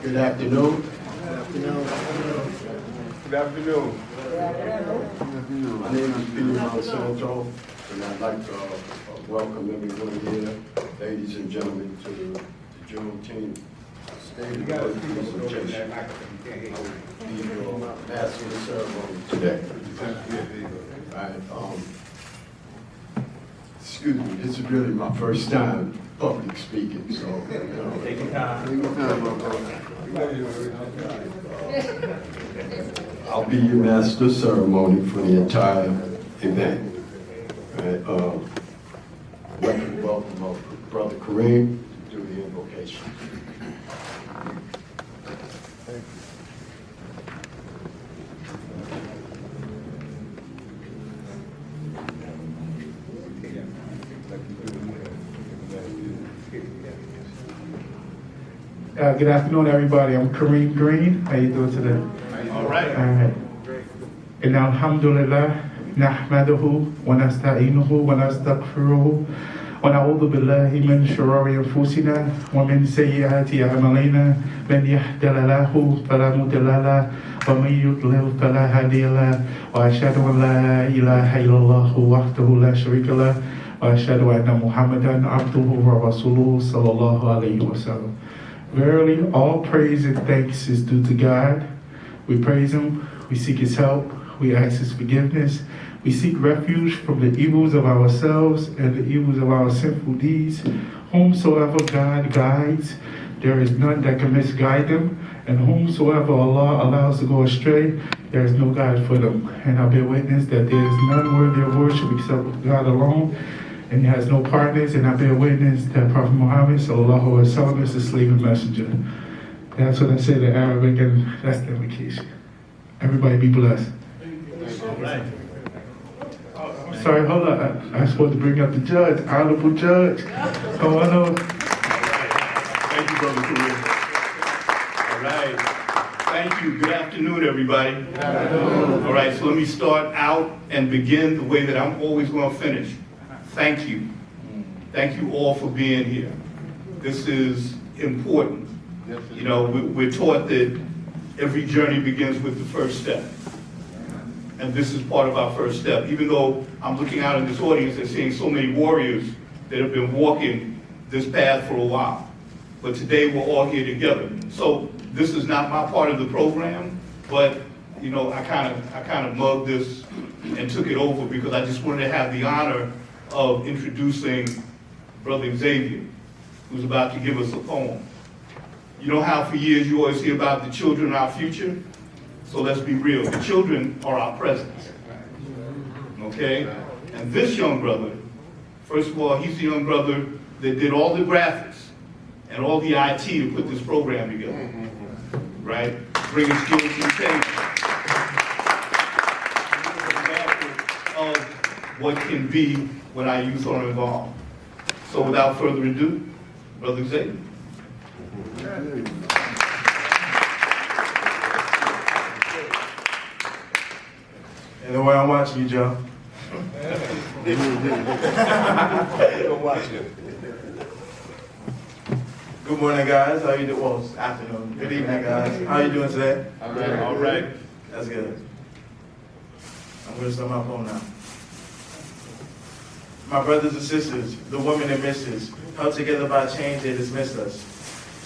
Good afternoon. Good afternoon. My name is Peter Monsanto, and I'd like to welcome everyone here, ladies and gentlemen, to the Juneteenth State of the presentation. I will be your master of the ceremony today. Excuse me, this is really my first time public speaking, so Take your time. I'll be your master of ceremony for the entire event. Right, welcome Brother Kareem to do the invocation. Good afternoon, everybody. I'm Kareem Green. How you doing today? All right. All right. إن الحمد لله نحمده ونستعينه ونستغفره ونعوذ بالله من شرور أنفسنا ومن سيئات أعمالنا من يهد له فلا مضل له ومن يضلل فلا هادي له وأشهد أن لا إله إلا الله وحده لا شريك له وأشهد أن محمدا عبده ورسوله صلى الله عليه وسلم. Verily, all praise and thanks is due to God. We praise Him, we seek His help, we ask His forgiveness, we seek refuge from the evils of ourselves and the evils of our sinful deeds. Whomsoever God guides, there is none that can misguide them, and whomsoever Allah allows to go astray, there is no guide for them. And I bear witness that there is none worthy of worship except God alone, and He has no partners, and I bear witness that Prophet Muhammad sallallahu alaihi wasallam is the slave and messenger. That's what I said in Arabic, and that's the implication. Everybody be blessed. All right. Sorry, hold on. I was supposed to bring up the judge, honorable judge. Oh, I know. Thank you, Brother Kareem. All right. Thank you. Good afternoon, everybody. Good afternoon. All right, so let me start out and begin the way that I'm always going to finish. Thank you. Thank you all for being here. This is important. You know, we're taught that every journey begins with the first step. And this is part of our first step. Even though I'm looking out in this audience and seeing so many warriors that have been walking this path for a while. But today we're all here together. So this is not my part of the program, but you know, I kind of mugged this and took it over because I just wanted to have the honor of introducing Brother Xavier, who's about to give us a poem. You know how for years you always hear about the children are our future? So let's be real. The children are our present. Okay? And this young brother, first of all, he's the young brother that did all the graphics and all the IT to put this program together. Right? Bringing skills to the table. Of what can be when our youth are involved. So without further ado, Brother Xavier. And the way I'm watching you, Joe. Don't watch it. Good morning, guys. How you doing? Well, it's afternoon. Good evening, guys. How you doing today? All right. That's good. I'm going to start my poem now. My brothers and sisters, the women and misses, held together by chains, they dismissed us.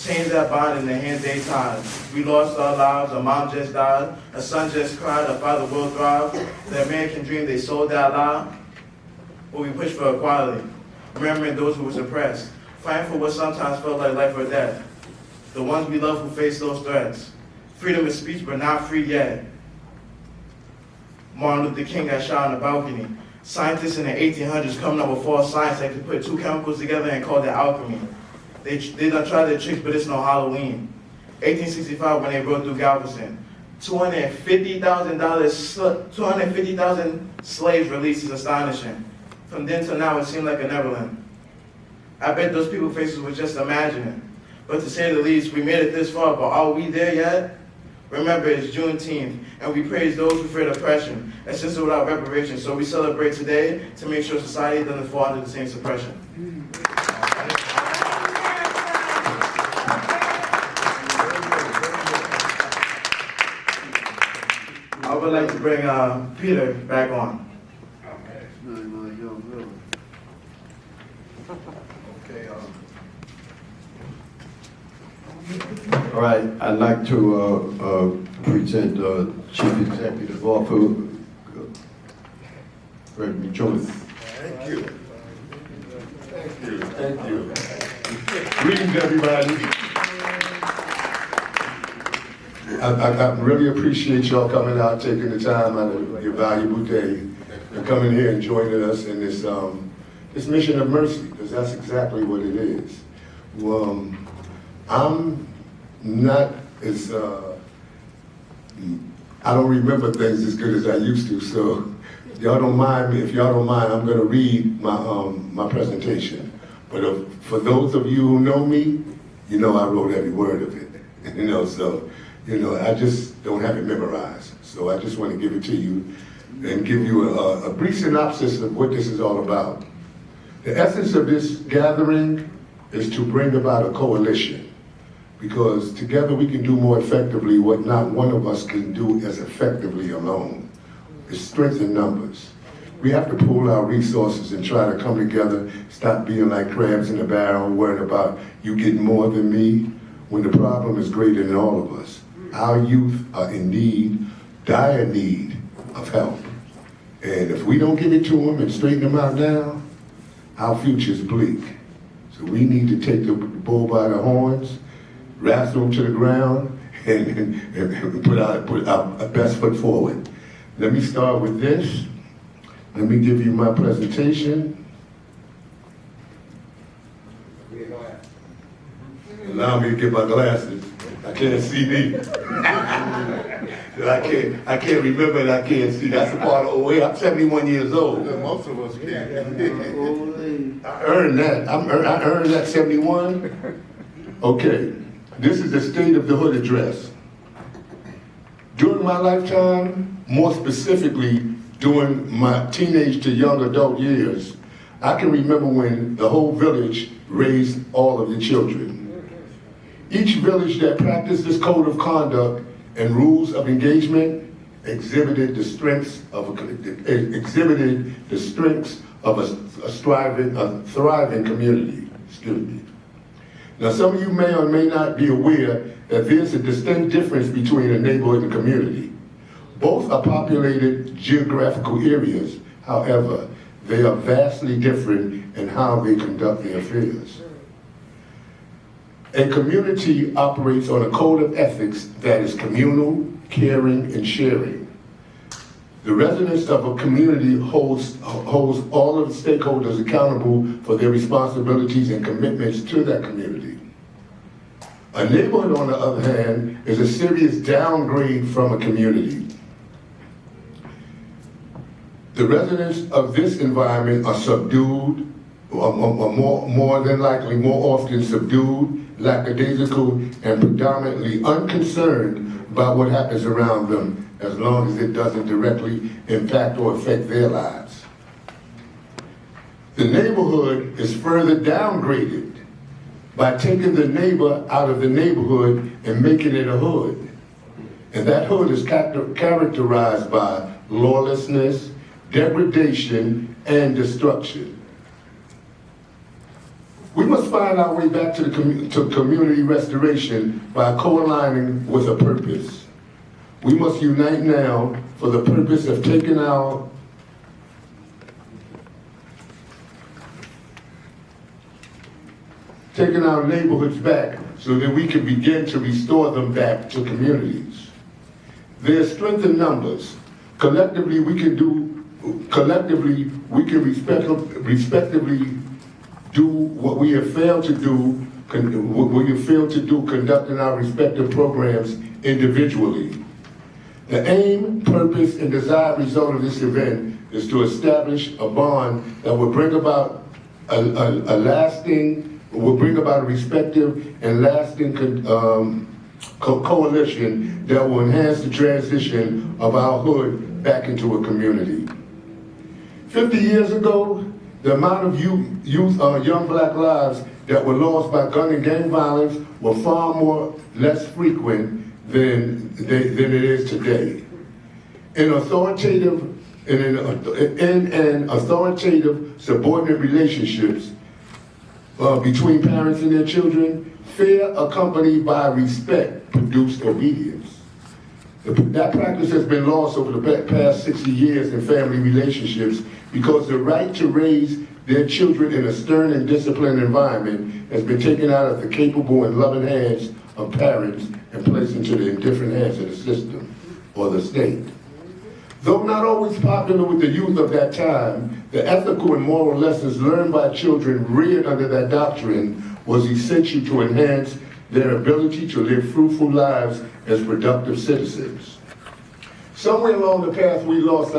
Chains that bind in the hands they tied. We lost our lives, a mom just died, a son just cried, a father will thrive. The American dream, they sold that lie. But we pushed for equality, remembering those who were suppressed, fighting for what sometimes felt like life or death. The ones we love who face those threats. Freedom of speech, but not free yet. Martin Luther King got shot on a balcony. Scientists in the 1800s coming up with false science that could put two chemicals together and call it alchemy. They done tried their tricks, but it's no Halloween. 1865 when they broke through Galveston. 250,000 slaves released is astonishing. From then till now, it seemed like a Neverland. I bet those people's faces were just imagining. But to say the least, we made it this far, but are we there yet? Remember, it's Juneteenth, and we praise those who feared oppression, and sister without reparations. So we celebrate today to make sure society doesn't fall under the same suppression. would like to bring Peter back on. Okay, all right, I'd like to present Chief Executive Officer Gregory Jones. Thank you. Thank you. Thank you. Greetings, everybody. I really appreciate y'all coming out, taking the time out of your valuable day, and coming here and joining us in this this mission of mercy, because that's exactly what it is. I'm not as I don't remember things as good as I used to, so y'all don't mind me. If y'all don't mind, I'm going to read my presentation. But for those of you who know me, you know I wrote every word of it. So I just don't have it memorized. So I just want to give it to you and give you a brief synopsis of what this is all about. The essence of this gathering is to bring about a coalition, because together we can do more effectively what not one of us can do as effectively alone. It's strength in numbers. We have to pool our resources and try to come together, stop being like crabs in a barrel, worried about you getting more than me, when the problem is greater than all of us. Our youth are in need, dire need of help. And if we don't give it to them and straighten them out now, our future is bleak. So we need to take the bull by the horns, wrestle them to the ground, and put our best foot forward. Let me start with this. Let me give you my presentation. Allow me to get my glasses. I can't see these. I can't remember and I can't see. That's a part of old age. I'm 71 years old. Most of us can. I earned that. I earned that 71. Okay. This is the State of the Hood address. During my lifetime, more specifically during my teenage to young adult years, I can remember when the whole village raised all of the children. Each village that practiced this code of conduct and rules of engagement exhibited the strengths of a thriving community. Excuse me. Now, some of you may or may not be aware that there's a distinct difference between a neighborhood and community. Both are populated geographical areas. However, they are vastly different in how they conduct their affairs. A community operates on a code of ethics that is communal, caring, and sharing. The residents of a community holds all of the stakeholders accountable for their responsibilities and commitments to that community. A neighborhood, on the other hand, is a serious downgrade from a community. The residents of this environment are subdued, or more than likely, more often subdued, lackadaisical, and predominantly unconcerned about what happens around them, as long as it doesn't directly impact or affect their lives. The neighborhood is further downgraded by taking the neighbor out of the neighborhood and making it a hood. And that hood is characterized by lawlessness, degradation, and destruction. We must find our way back to community restoration by co-aligning with a purpose. We must unite now for the purpose of taking our neighborhoods back so that we can begin to restore them back to communities. There's strength in numbers. Collectively, we can respectively do what we have failed to do, conducting our respective programs individually. The aim, purpose, and desired result of this event is to establish a bond that will bring about a respective and lasting coalition that will enhance the transition of our hood back into a community. 50 years ago, the amount of young black lives that were lost by gun and gang violence were far less frequent than it is today. in an authoritative subordinate relationships between parents and their children, fear accompanied by respect produced obedience. That practice has been lost over the past 60 years in family relationships because the right to raise their children in a stern and disciplined environment has been taken out of the capable and loving hands of parents and placed into the indifferent hands of the system or the state. Though not always popular with the youth of that time, the ethical and moral lessons learned by children reared under that doctrine was essential to enhance their ability to live fruitful lives as productive citizens. Somewhere along the path we've lost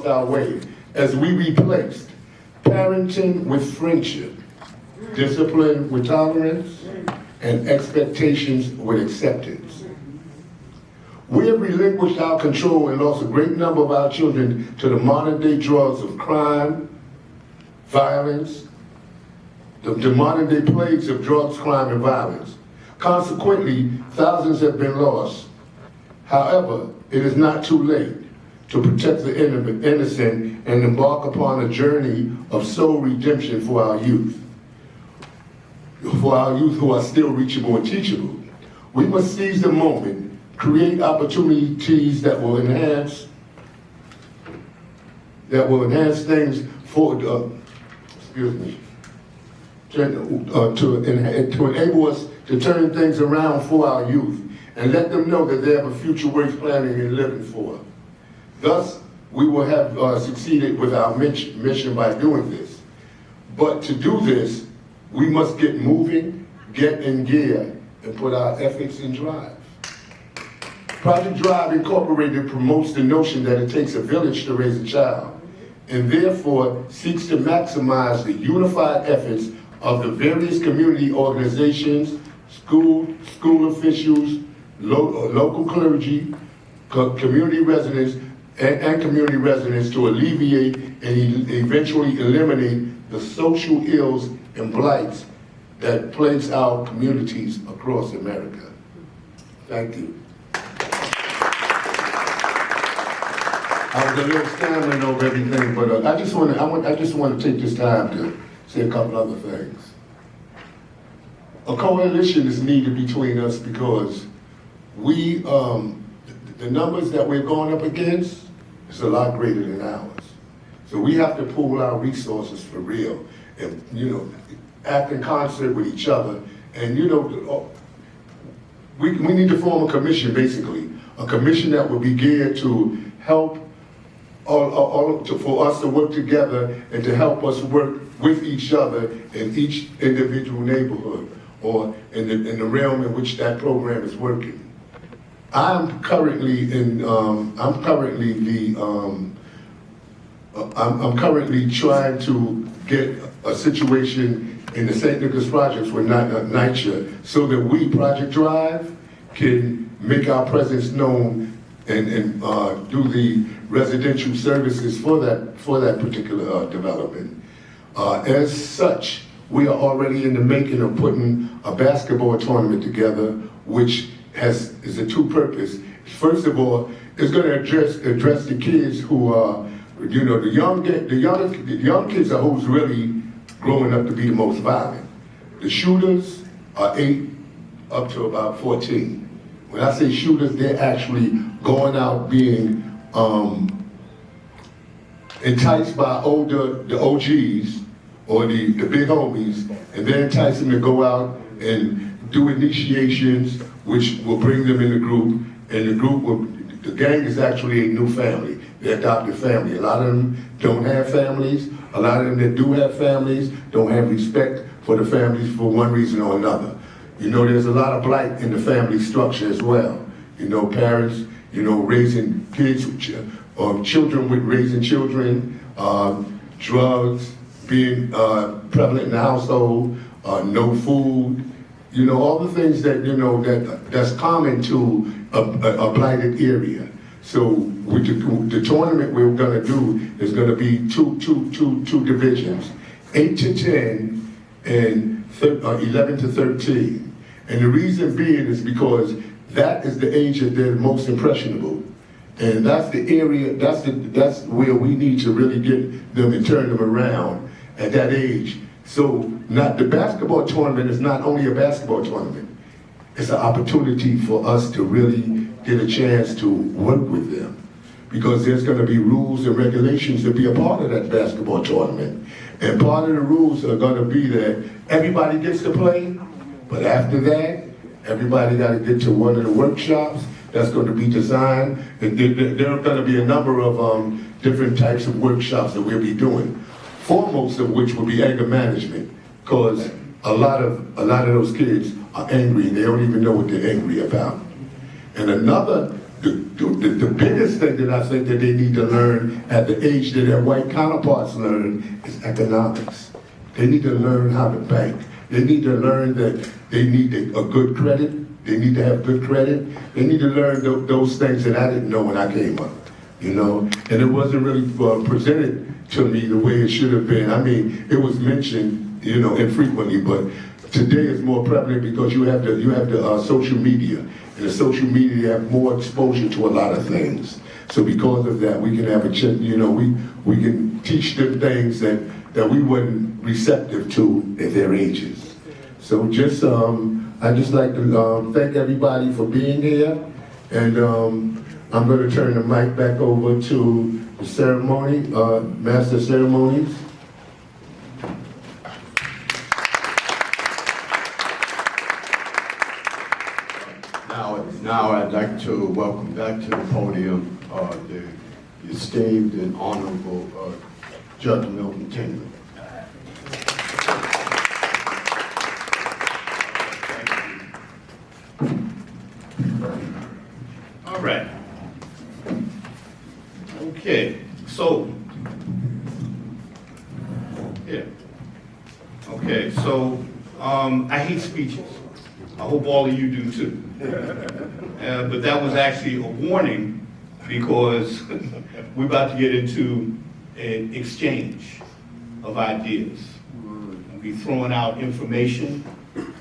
our way as we replaced parenting with friendship, discipline with tolerance, and expectations with acceptance. We have relinquished our control and lost a great number of our children to the modern day drugs of crime, violence, the modern day plagues of drugs, crime, and violence. Consequently, thousands have been lost. However, it is not too late to protect the innocent and embark upon a journey of soul redemption for our youth who are still reachable and teachable. We must seize the moment, create opportunities that will enhance things for, to enable us to turn things around for our youth and let them know that they have a future worth planning and living for. Thus, we will have succeeded with our mission by doing this. But to do this, we must get moving, get in gear, and put our efforts in drive. Project Drive Incorporated promotes the notion that it takes a village to raise a child, and therefore seeks to maximize the unified efforts of the various community organizations, school officials, local clergy, community residents, and community residents to alleviate and eventually eliminate the social ills and blights that plagues our communities across America. Thank you. I was a little stammering over everything, but I just want to take this time to say a couple other things. A coalition is needed between us because we, the numbers that we're going up against is a lot greater than ours. So we have to pool our resources for real and, act in concert with each other. And, we need to form a commission, basically, a commission that will be geared to help for us to work together and to help us work with each other in each individual neighborhood or in the realm in which that program is working. I'm currently trying to get a situation in the St. Nicholas projects with NYCHA so that we, Project Drive, can make our presence known and do the residential services for that particular development. As such, we are already in the making of putting a basketball tournament together, which is a two-purpose. First of all, it's going to address the kids who are, the young kids are who's really growing up to be the most violent. The shooters are 8 up to about 14. When I say shooters, they're actually going out being enticed by the OGs or the big homies, and they entice them to go out and do initiations, which will bring them in the group, and the gang is actually a new family. They're adopted family. A lot of them don't have families. A lot of them that do have families don't have respect for the families for one reason or another. There's a lot of blight in the family structure as well. Parents, raising kids, or children with raising children, drugs being prevalent in the household, no food, all the things that, that's common to a blighted area. So with the tournament we're going to do is going to be two divisions, 8 to 10 and 11 to 13. And the reason being is because that is the age that they're most impressionable. And that's the area, that's where we need to really get them and turn them around at that age. So not the basketball tournament is not only a basketball tournament. It's an opportunity for us to really get a chance to work with them. Because there's going to be rules and regulations to be a part of that basketball tournament. And part of the rules are going to be that everybody gets to play, but after that, everybody got to get to one of the workshops that's going to be designed. And there are going to be a number of different types of workshops that we'll be doing. Foremost of which will be anger management, because a lot of those kids are angry and they don't even know what they're angry about. And another, the biggest thing that I think that they need to learn at the age that their white counterparts learn is economics. They need to learn how to bank. They need to learn that they need a good credit. They need to have good credit. They need to learn those things that I didn't know when I came up, you know? And it wasn't really presented to me the way it should have been. I mean, it was mentioned, you know, infrequently, but today it's more prevalent because you have the social media. And the social media have more exposure to a lot of things. So because of that, we can have you know, we can teach them things that we weren't receptive to at their ages. So just, I'd just like to thank everybody for being here. And I'm going to turn the mic back over to the ceremony, Master of Ceremonies. Now I'd like to welcome back to the podium the esteemed and honorable Judge Milton Tingley. All right. Okay, so, yeah. Okay, so I hate speeches. I hope all of you do too. But that was actually a warning because we're about to get into an exchange of ideas. We'll be throwing out information.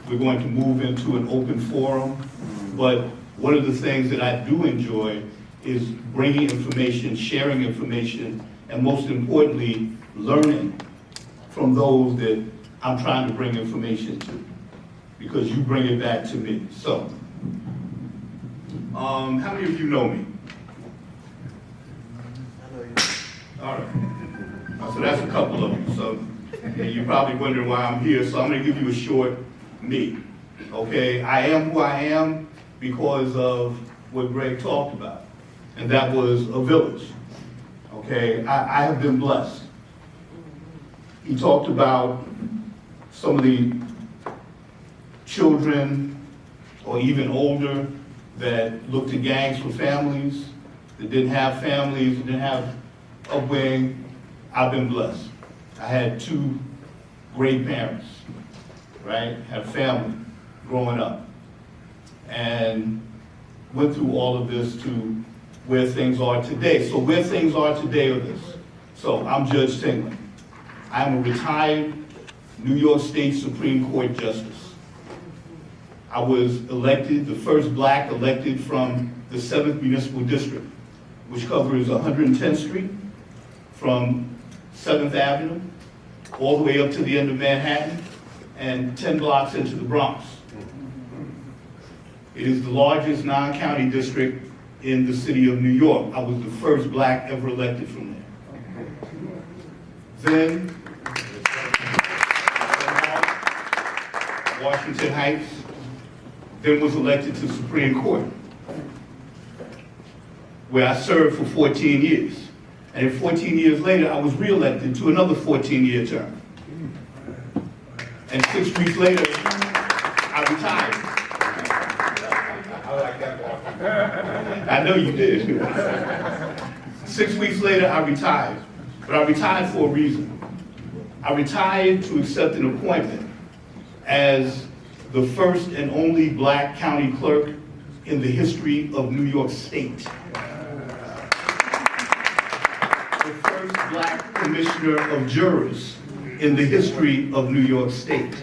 We're going to move into an open forum. But one of the things that I do enjoy is bringing information, sharing information, and most importantly, learning from those that I'm trying to bring information to, because you bring it back to me. So, how many of you know me? All right. So that's a couple of you. So you're probably wondering why I'm here. So I'm going to give you a short me. Okay, I am who I am because of what Greg talked about, and that was a village. Okay, I have been blessed. He talked about some of the children, or even older, that looked to gangs for families, that didn't have families, that didn't have upbringing. I've been blessed. I had two great parents, right? Had a family growing up, and went through all of this to where things are today. So where things are today are this. So I'm Judge Tingley. I'm a retired New York State Supreme Court Justice. I was elected, the first black elected from the 7th Municipal District, which covers 110th Street from 7th Avenue all the way up to the end of Manhattan and 10 blocks into the Bronx. It is the largest non-county district in the city of New York. I was the first black ever elected from there. Then, Washington Heights, then was elected to the Supreme Court, where I served for 14 years. And 14 years later, I was reelected to another 14-year term. And 6 weeks later, I retired. I know you did. 6 weeks later, I retired. But I retired for a reason. I retired to accept an appointment as the first and only black county clerk in the history of New York State. The first black commissioner of jurors in the history of New York State.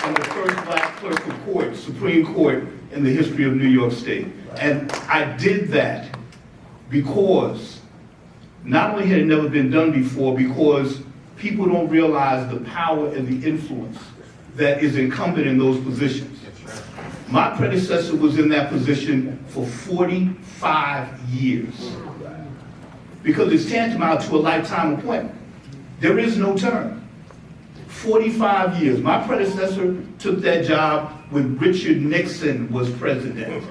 and the first black clerk of court, Supreme Court, in the history of New York State. And I did that because not only had it never been done before, because people don't realize the power and the influence that is incumbent in those positions. My predecessor was in that position for 45 years because it's tantamount to a lifetime appointment. There is no term. 45 years. My predecessor took that job when Richard Nixon was president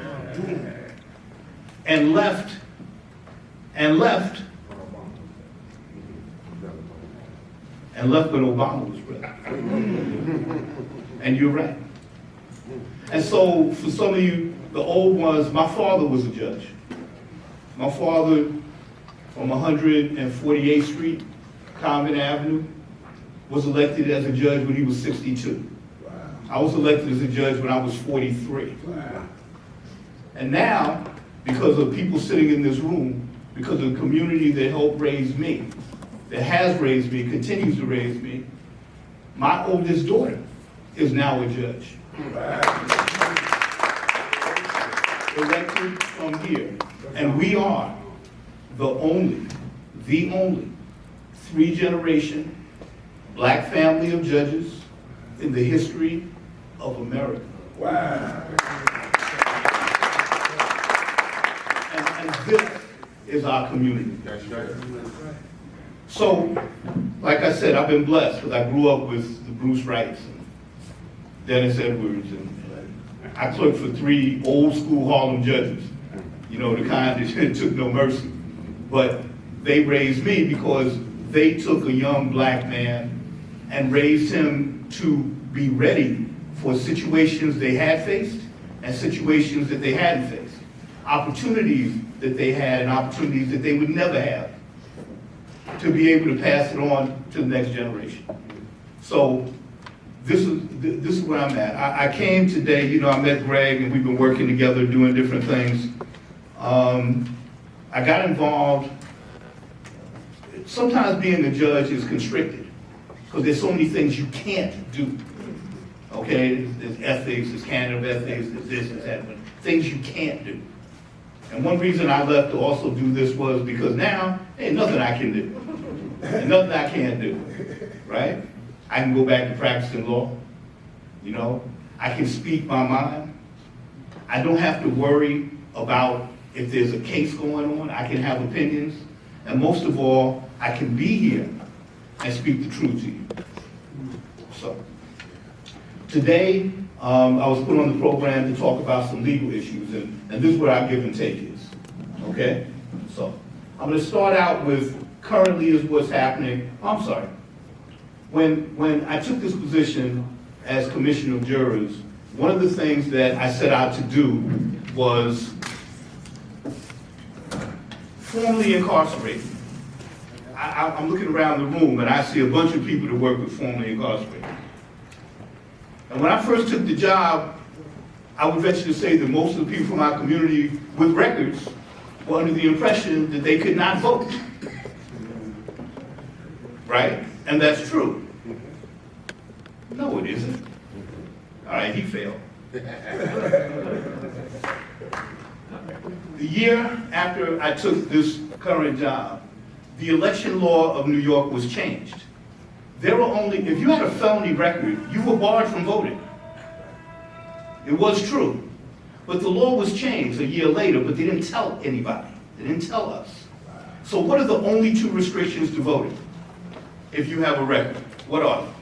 and left when Obama was president. And you're right. And so for some of you, the old ones, my father was a judge. My father from 148th Street, Convent Avenue, was elected as a judge when he was 62. I was elected as a judge when I was 43. And now, because of people sitting in this room, because of the community that helped raise me, that has raised me, continues to raise me, my oldest daughter is now a judge. Elected from here. And we are the only 3-generation black family of judges in the history of America. And this is our community. So, like I said, I've been blessed because I grew up with the Bruce Wrights and Dennis Edwards, and I clerked for 3 old school Harlem judges, you know, the kind that took no mercy. But they raised me because they took a young black man and raised him to be ready for situations they had faced and situations that they hadn't faced. Opportunities that they had and opportunities that they would never have, to be able to pass it on to the next generation. So this is where I'm at. I came today, you know, I met Greg and we've been working together doing different things. I got involved. Sometimes being a judge is constricted because there's so many things you can't do. Okay, there's ethics, there's canon of ethics, there's this, there's that, but things you can't do. And one reason I left to also do this was because now, ain't nothing I can do. And nothing I can't do, right? I can go back to practicing law, you know? I can speak my mind. I don't have to worry about if there's a case going on. I can have opinions. And most of all, I can be here and speak the truth to you. So, today, I was put on the program to talk about some legal issues, and this is where our give and take is, okay? So, I'm gonna start out with currently is what's happening. I'm sorry. When I took this position as Commissioner of Jurors, one of the things that I set out to do was formally incarcerate. I'm looking around the room and I see a bunch of people that work with formerly incarcerated. And when I first took the job, I would venture to say that most of the people from our community with records were under the impression that they could not vote. Right? And that's true. No, it isn't. All right, he failed. The year after I took this current job, the election law of New York was changed. There were only, if you had a felony record, you were barred from voting. It was true. But the law was changed a year later, but they didn't tell anybody. They didn't tell us. So what are the only 2 restrictions to voting? If you have a record, what are they?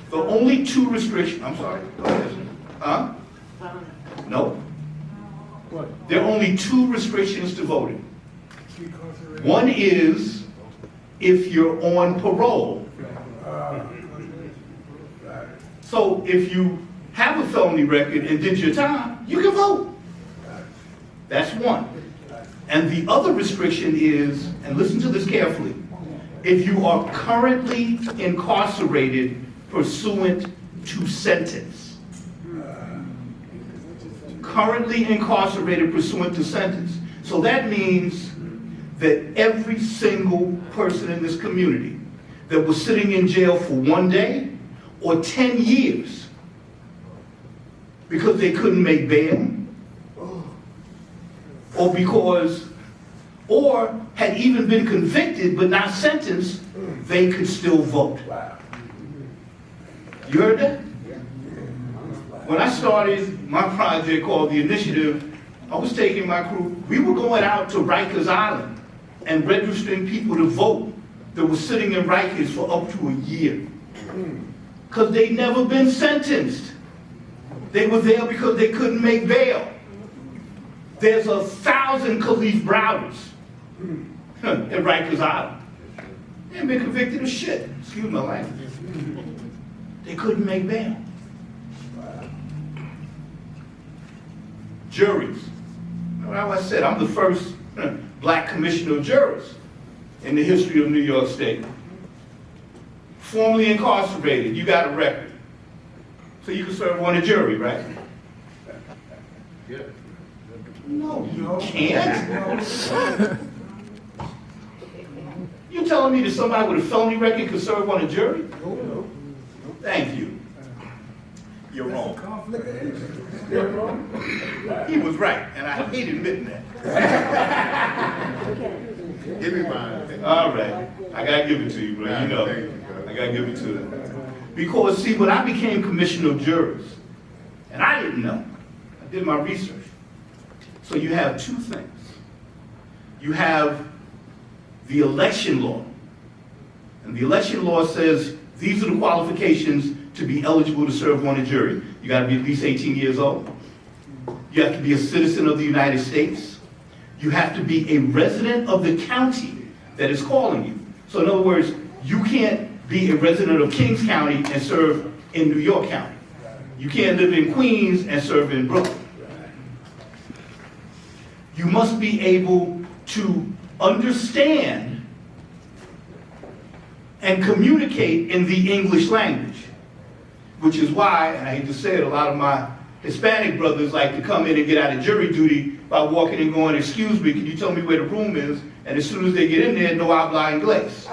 The only 2 restrictions, I'm sorry, go ahead. Huh? No. There are only 2 restrictions to voting. One is if you're on parole. So if you have a felony record and did your time, you can vote. That's one. And the other restriction is, and listen to this carefully, if you are currently incarcerated pursuant to sentence. Currently incarcerated pursuant to sentence. So that means that every single person in this community that were sitting in jail for 1 day or 10 years because they couldn't make bail, or had even been convicted but not sentenced, they could still vote. You heard that? When I started my project called The Initiative, I was taking my crew, we were going out to Rikers Island and registering people to vote that were sitting in Rikers for up to a year. Because they'd never been sentenced. They were there because they couldn't make bail. There's 1,000 Khalif Browders at Rikers Island. They ain't been convicted of shit, excuse my language. They couldn't make bail. Juries. Like I said, I'm the first black commissioner of jurors in the history of New York State. Formerly incarcerated, you got a record. So you can serve on a jury, right? No, you can't. You telling me that somebody with a felony record could serve on a jury? Thank you. You're wrong. He was right, and I hate admitting that. Give me mine. All right, I gotta give it to you, bro. You know, I gotta give it to them. Because see, when I became commissioner of jurors, and I didn't know, I did my research. So you have two things. You have the election law, and the election law says these are the qualifications to be eligible to serve on a jury. You gotta be at least 18 years old. You have to be a citizen of the United States. You have to be a resident of the county that is calling you. So in other words, you can't be a resident of Kings County and serve in New York County. You can't live in Queens and serve in Brooklyn. You must be able to understand and communicate in the English language, which is why, and I hate to say it, a lot of my Hispanic brothers like to come in and get out of jury duty by walking and going, excuse me, can you tell me where the room is? And as soon as they get in there, no habla inglés.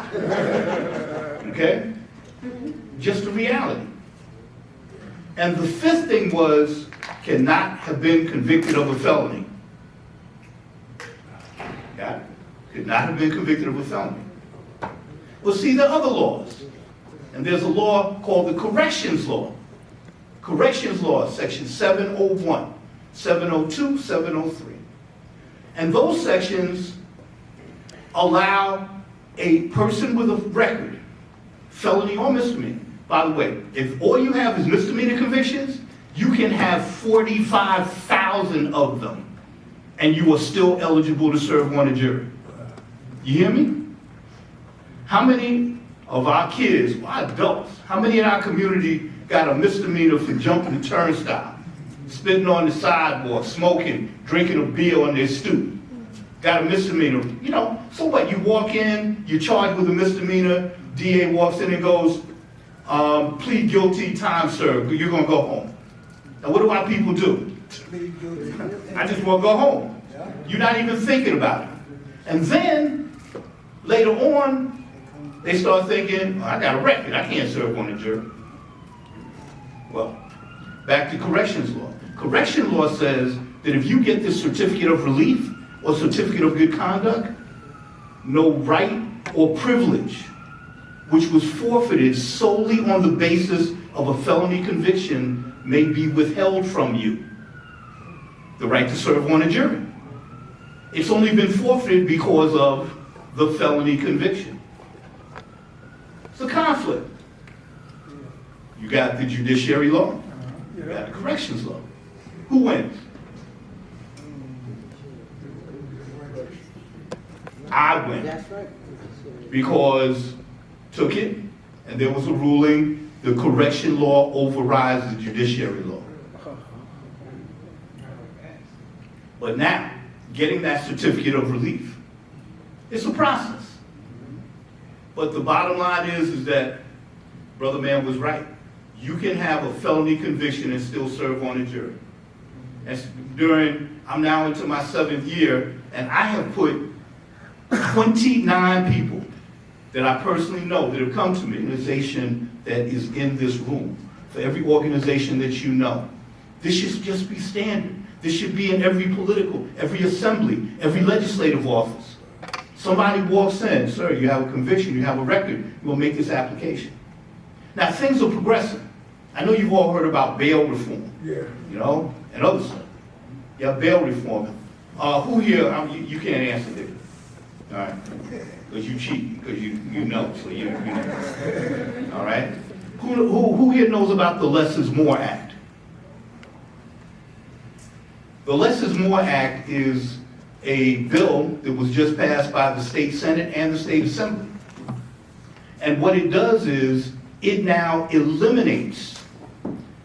Okay? Just a reality. And the fifth thing was, cannot have been convicted of a felony. Got it? Could not have been convicted of a felony. Well, see, there are other laws. And there's a law called the Corrections Law. Corrections Law, Section 701, 702, 703. And those sections allow a person with a record, felony or misdemeanor. By the way, if all you have is misdemeanor convictions, you can have 45,000 of them, and you are still eligible to serve on a jury. You hear me? How many of our kids, our adults, how many in our community got a misdemeanor for jumping the turnstile, spitting on the sidewalk, smoking, drinking a beer on their stoop? Got a misdemeanor. You know, so what? You walk in, you're charged with a misdemeanor, DA walks in and goes, plead guilty, time served, you're gonna go home. Now what do our people do? I just wanna go home. You're not even thinking about it. And then, later on, they start thinking, I got a record, I can't serve on a jury. Well, back to corrections law. Correction law says that if you get this certificate of relief or certificate of good conduct, no right or privilege which was forfeited solely on the basis of a felony conviction may be withheld from you. The right to serve on a jury. It's only been forfeited because of the felony conviction. It's a conflict. You got the judiciary law, you got the corrections law. Who wins? I win. That's right. Because took it, and there was a ruling, the correction law overrides the judiciary law. But now, getting that certificate of relief, it's a process. But the bottom line is that Brother Mann was right. You can have a felony conviction and still serve on a jury. I'm now into my 7th year, and I have put 29 people that I personally know that have come to me, organization that is in this room, for every organization that you know. This should just be standard. This should be in every political, every assembly, every legislative office. Somebody walks in, sir, you have a conviction, you have a record, you will make this application. Now, things are progressing. I know you've all heard about bail reform, you know, and other stuff. Yeah, bail reform. Who here, you can't answer this, all right? Because you cheat, because you know, so you know. All right? Who here knows about the Less is More Act? The Less is More Act is a bill that was just passed by the state Senate and the state Assembly. And what it does is, it now eliminates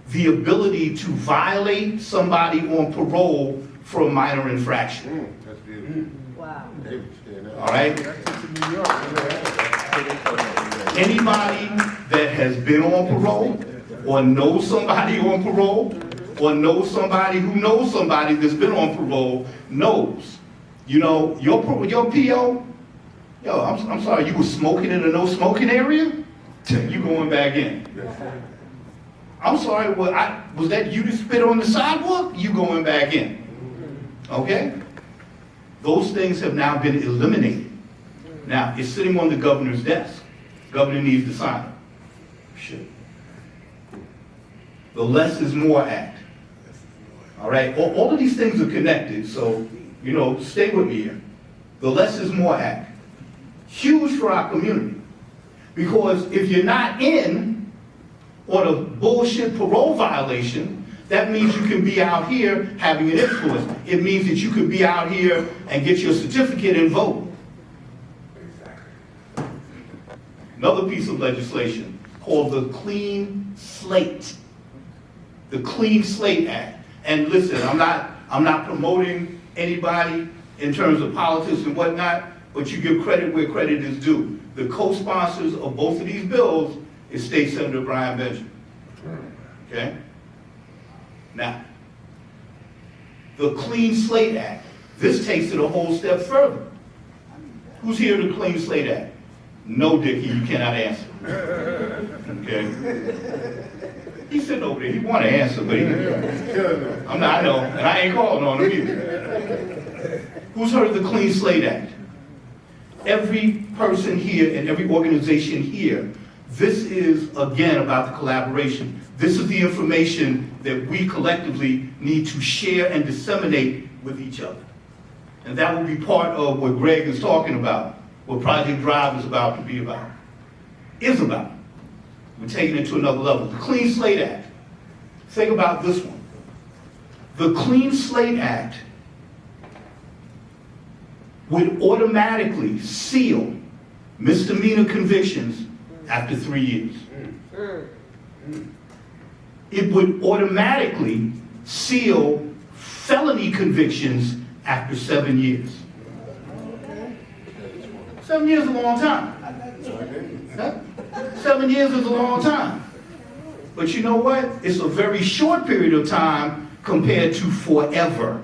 the ability to violate somebody on parole for a minor infraction. That's beautiful. Wow. All right? Anybody that has been on parole, or knows somebody on parole, or knows somebody who knows somebody that's been on parole, knows. You know, your PO, yo, I'm sorry, you were smoking in a no smoking area? You going back in. I'm sorry, was that you that spit on the sidewalk? You going back in. Okay? Those things have now been eliminated. Now, it's sitting on the governor's desk. Governor needs to sign it. Shit. The Less is More Act. All right? All of these things are connected, so, you know, stay with me here. The Less is More Act. Huge for our community. Because if you're not in on a bullshit parole violation, that means you can be out here having an influence. It means that you could be out here and get your certificate and vote. Another piece of legislation called the Clean Slate. The Clean Slate Act. And listen, I'm not promoting anybody in terms of politics and whatnot, but you give credit where credit is due. The co-sponsors of both of these bills is State Senator Brian Benjamin. Okay? Now, the Clean Slate Act, this takes it a whole step further. Who's here to the Clean Slate Act? No, Dickie, you cannot answer. Okay? He's sitting over there, he want to answer, but I know, and I ain't calling on him either. Who's heard of the Clean Slate Act? Every person here and every organization here, this is, again, about the collaboration. This is the information that we collectively need to share and disseminate with each other. And that will be part of what Greg is talking about, what Project Drive is about to be about. Is about. We're taking it to another level. The Clean Slate Act. Think about this one. The Clean Slate Act would automatically seal misdemeanor convictions after 3 years. It would automatically seal felony convictions after 7 years. 7 years is a long time. Huh? 7 years is a long time. But you know what? It's a very short period of time compared to forever.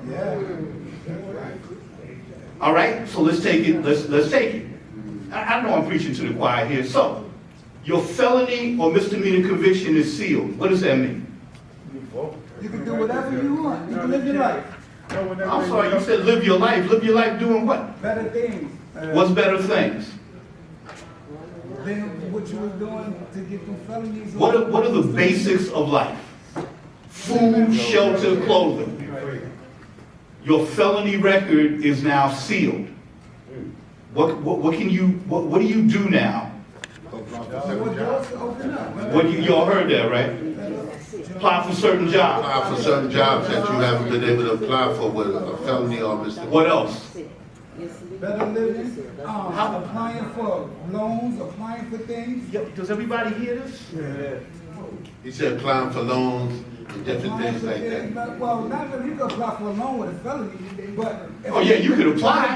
All right, so let's take it. Let's take it. I know I'm preaching to the choir here. So, your felony or misdemeanor conviction is sealed. What does that mean? You can do whatever you want. You can live your life. I'm sorry, you said live your life. Live your life doing what? Better things. What's better things? Than what you were doing to get through felonies. What are the basics of life? Food, shelter, clothing. Your felony record is now sealed. What do you do now? Y'all heard that, right? Apply for certain jobs. Apply for certain jobs that you haven't been able to apply for with a felony or misdemeanor. What else? Better living. Applying for loans, applying for things. Does everybody hear this? He said applying for loans and different things like that. Well, not that you can apply for a loan with a felony, but Oh yeah, you could apply.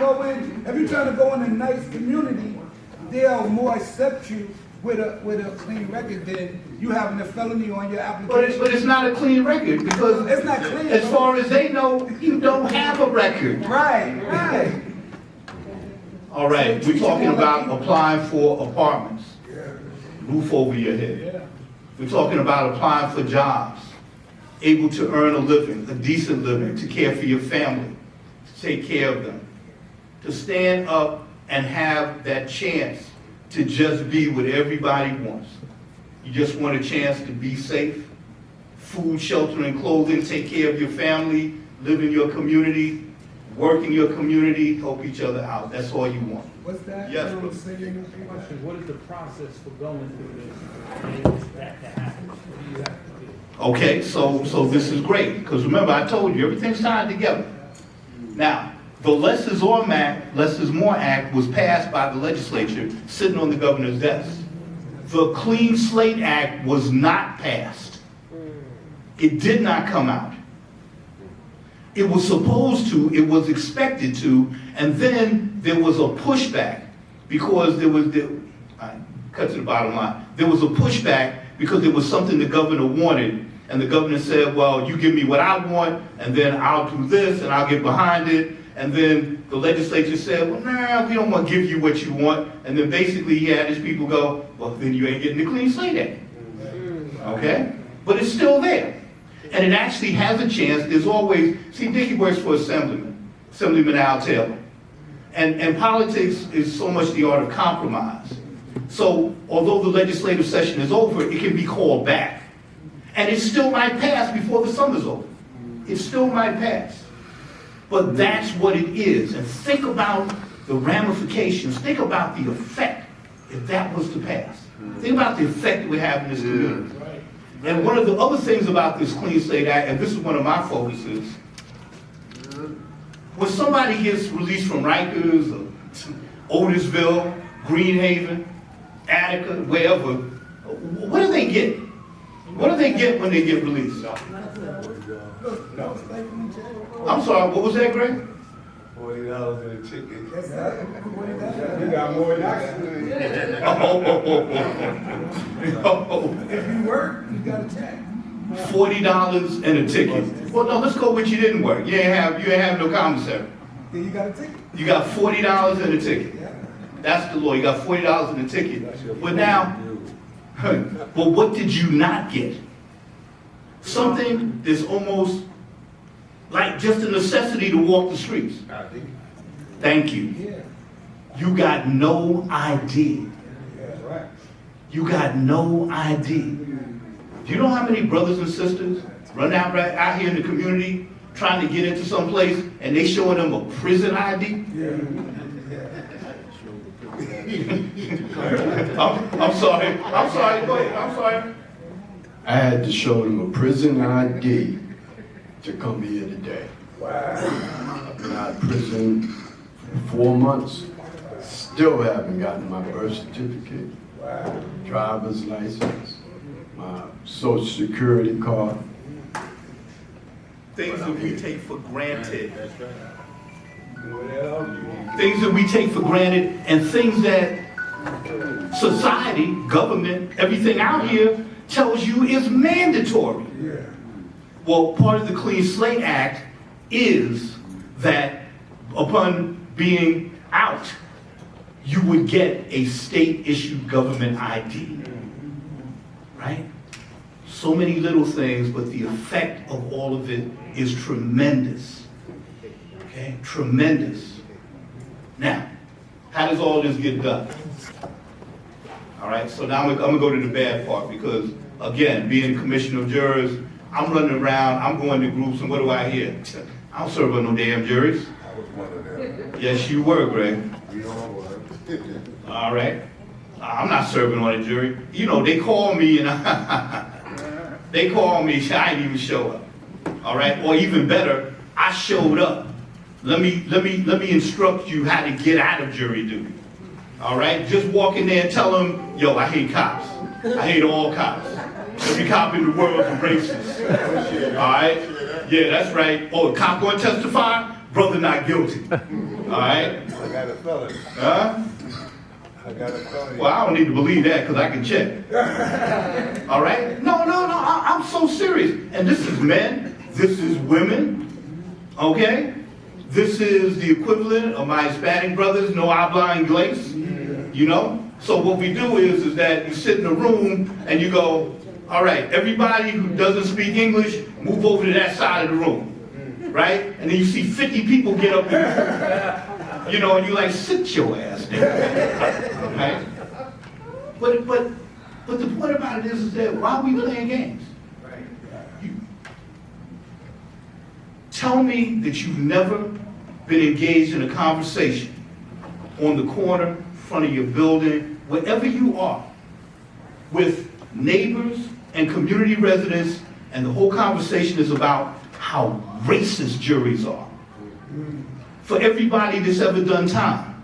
if you're trying to go in a nice community, they'll more accept you with a clean record than you having a felony on your application. But it's not a clean record because It's not clean. as far as they know, you don't have a record. Right. All right, we're talking about applying for apartments, roof over your head. We're talking about applying for jobs, able to earn a living, a decent living, to care for your family, to take care of them, to stand up and have that chance to just be what everybody wants. You just want a chance to be safe, food, shelter, and clothing, take care of your family, live in your community, work in your community, help each other out. That's all you want. What's that? Yes, Say brother. it again. Question, what is the process for going through this? And is that to happen? What do you have to do? Okay, so this is great, because remember, I told you, everything's tied together. Now, the Less is More Act was passed by the legislature, sitting on the governor's desk. The Clean Slate Act was not passed. It did not come out. It was supposed to, it was expected to, and then there was a pushback because cut to the bottom line. There was a pushback because it was something the governor wanted, and the governor said, well, you give me what I want, and then I'll do this, and I'll get behind it. And then the legislature said, well, nah, we don't want to give you what you want. And then basically he had his people go, well, then you ain't getting the Clean Slate Act. Okay? But it's still there. And it actually has a chance. There's always, see, Dickie works for Assemblyman Al Taylor. And politics is so much the art of compromise. So although the legislative session is over, it can be called back. And it still might pass before the summer's over. It still might pass. But that's what it is. And think about the ramifications. Think about the effect if that was to pass. Think about the effect it would have in this community. And one of the other things about this Clean Slate Act, and this is one of my focuses, when somebody gets released from Rikers or Otisville, Greenhaven, Attica, wherever, what do they get? What do they get when they get released? I'm sorry, what was that, Greg? $40 in a ticket. That's that. You got more than I If you work, you got a check. $40 and a ticket. Well, no, let's go with you didn't work. You ain't have no commissary. Then you got a ticket. You got $40 and a ticket. That's the law. You got $40 and a ticket. But now, but what did you not get? Something that's almost like just a necessity to walk the streets. Thank you. Yeah. You got no ID. That's right. You got no ID. Do you know how many brothers and sisters run out right out here in the community trying to get into some place and they showing them a prison ID? I'm sorry. Go ahead. I'm sorry. I had to show them a prison ID to come here today. I've been out of prison for 4 months. Still haven't gotten my birth certificate, driver's license, my social security card. Things that we take for granted. Things that we take for granted and things that society, government, everything out here tells you is mandatory. Well, part of the Clean Slate Act is that upon being out, you would get a state-issued government ID, right? So many little things, but the effect of all of it is tremendous, okay? Tremendous. Now, how does all this get done? All right, so now I'm gonna go to the bad part because, again, being commissioner of jurors, I'm running around, I'm going to groups, and what do I hear? I don't serve on no damn juries. I was one of them. Yes, you were, Greg. You know I was. All right. I'm not serving on a jury. You know, they call me and they call me, I didn't even show up. All right, or even better, I showed up. Let me instruct you how to get out of jury duty. All right, just walk in there and tell them, yo, I hate cops. I hate all cops. Every cop in the world is a racist. All right, yeah, that's right. Oh, a cop going to testify? Brother not guilty. All right. I got a felony. Huh? I got a felony. Well, I don't need to believe that because I can check. All right? No, I'm so serious. And this is men, this is women, okay? This is the equivalent of my Hispanic brothers, no habla inglés, you know? So what we do is that you sit in a room and you go, all right, everybody who doesn't speak English, move over to that side of the room, right? And then you see 50 people get up and, you know, and you like, sit your ass down, right? But the point about it is that why are we playing games? Tell me that you've never been engaged in a conversation on the corner, front of your building, wherever you are, with neighbors and community residents, and the whole conversation is about how racist juries are. For everybody that's ever done time,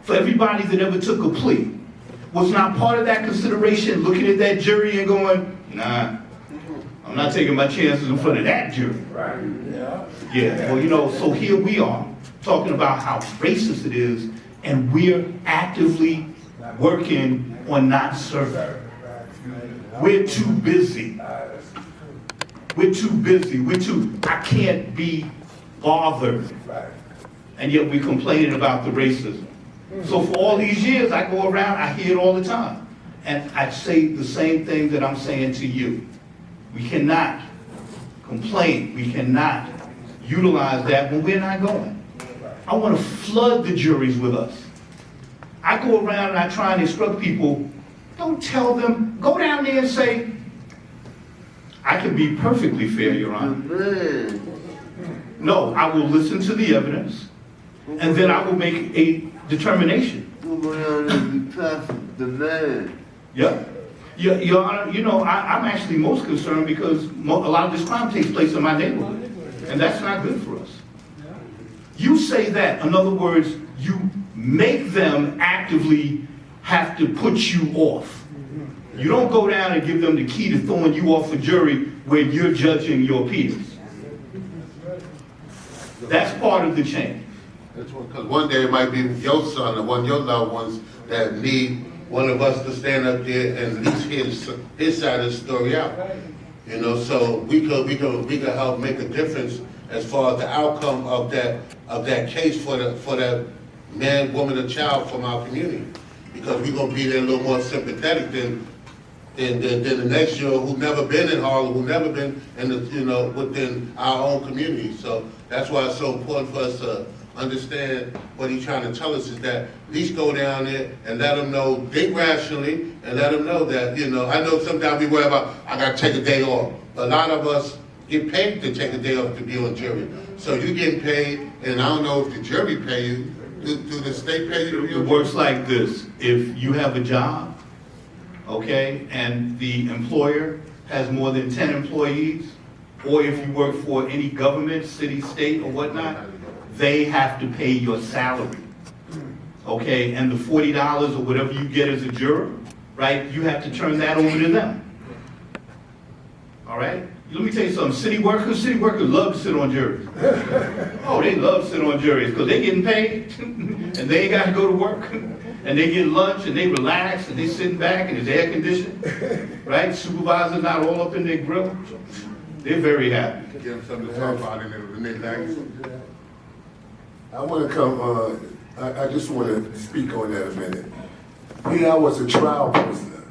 for everybody that ever took a plea, was not part of that consideration looking at that jury and going, nah, I'm not taking my chances in front of that jury. Yeah, well, you know, so here we are talking about how racist it is, and we're actively working on not serving. We're too busy. I can't be bothered. And yet we're complaining about the racism. So for all these years, I go around, I hear it all the time. And I say the same thing that I'm saying to you. We cannot complain. We cannot utilize that when we're not going. I want to flood the juries with us. I go around and I try and instruct people, don't tell them, go down there and say, I can be perfectly fair, Your Honor. No, I will listen to the evidence, and then I will make a determination. Yeah. Your Honor, you know, I'm actually most concerned because a lot of this crime takes place in my neighborhood, and that's not good for us. You say that, in other words, you make them actively have to put you off. You don't go down and give them the key to throwing you off a jury where you're judging your peers. That's part of the change. Because one day it might be your son or one of your loved ones that need one of us to stand up there and at least hear his side of the story out. You know, so we could help make a difference as far as the outcome of that case for that man, woman, or child from our community. Because we're gonna be there a little more sympathetic than the next year who never been in Harlem, who never been in the, you know, within our own community. So that's why it's so important for us to understand what he's trying to tell us is that at least go down there and let them know, think rationally, and let them know that, you know, I know sometimes we worry about, I gotta take a day off. A lot of us get paid to take a day off to be on jury. So you getting paid, and I don't know if the jury pay you, do the state pay you to be on jury? It works like this. If you have a job, okay, and the employer has more than 10 employees, or if you work for any government, city, state, or whatnot, they have to pay your salary, okay? And the $40 or whatever you get as a juror, right, you have to turn that over to them, all right? Let me tell you something, city workers love to sit on juries. Oh, they love to sit on juries because they're getting paid and they ain't got to go to work. And they get lunch and they relax and they sitting back and it's air conditioned, right? Supervisor's not all up in their grill. They're very happy. Give them something to talk about in their language. I want to come, I just want to speak on that a minute. Here I was a trial prisoner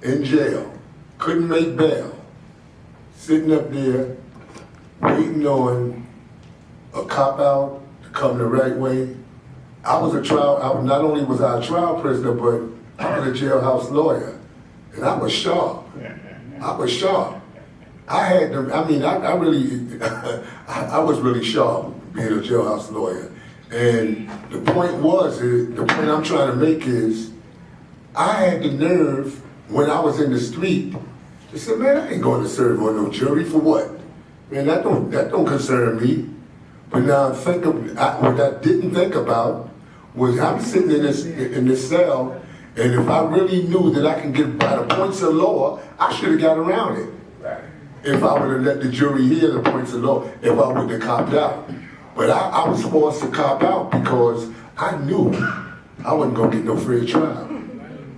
in jail, couldn't make bail, sitting up there waiting on a cop-out to come the right way. Not only was I a trial prisoner, but I was a jailhouse lawyer. And I was sharp. I was really sharp being a jailhouse lawyer. And the point I'm trying to make is, I had the nerve when I was in the street to say, man, I ain't going to serve on no jury for what? Man, that don't concern me. But now what I didn't think about was I'm sitting in this cell, and if I really knew that I can get by the points of law, I should have got around it. If I would have let the jury hear the points of law, if I would have copped out. But I was forced to cop out because I knew I wasn't going to get no fair trial.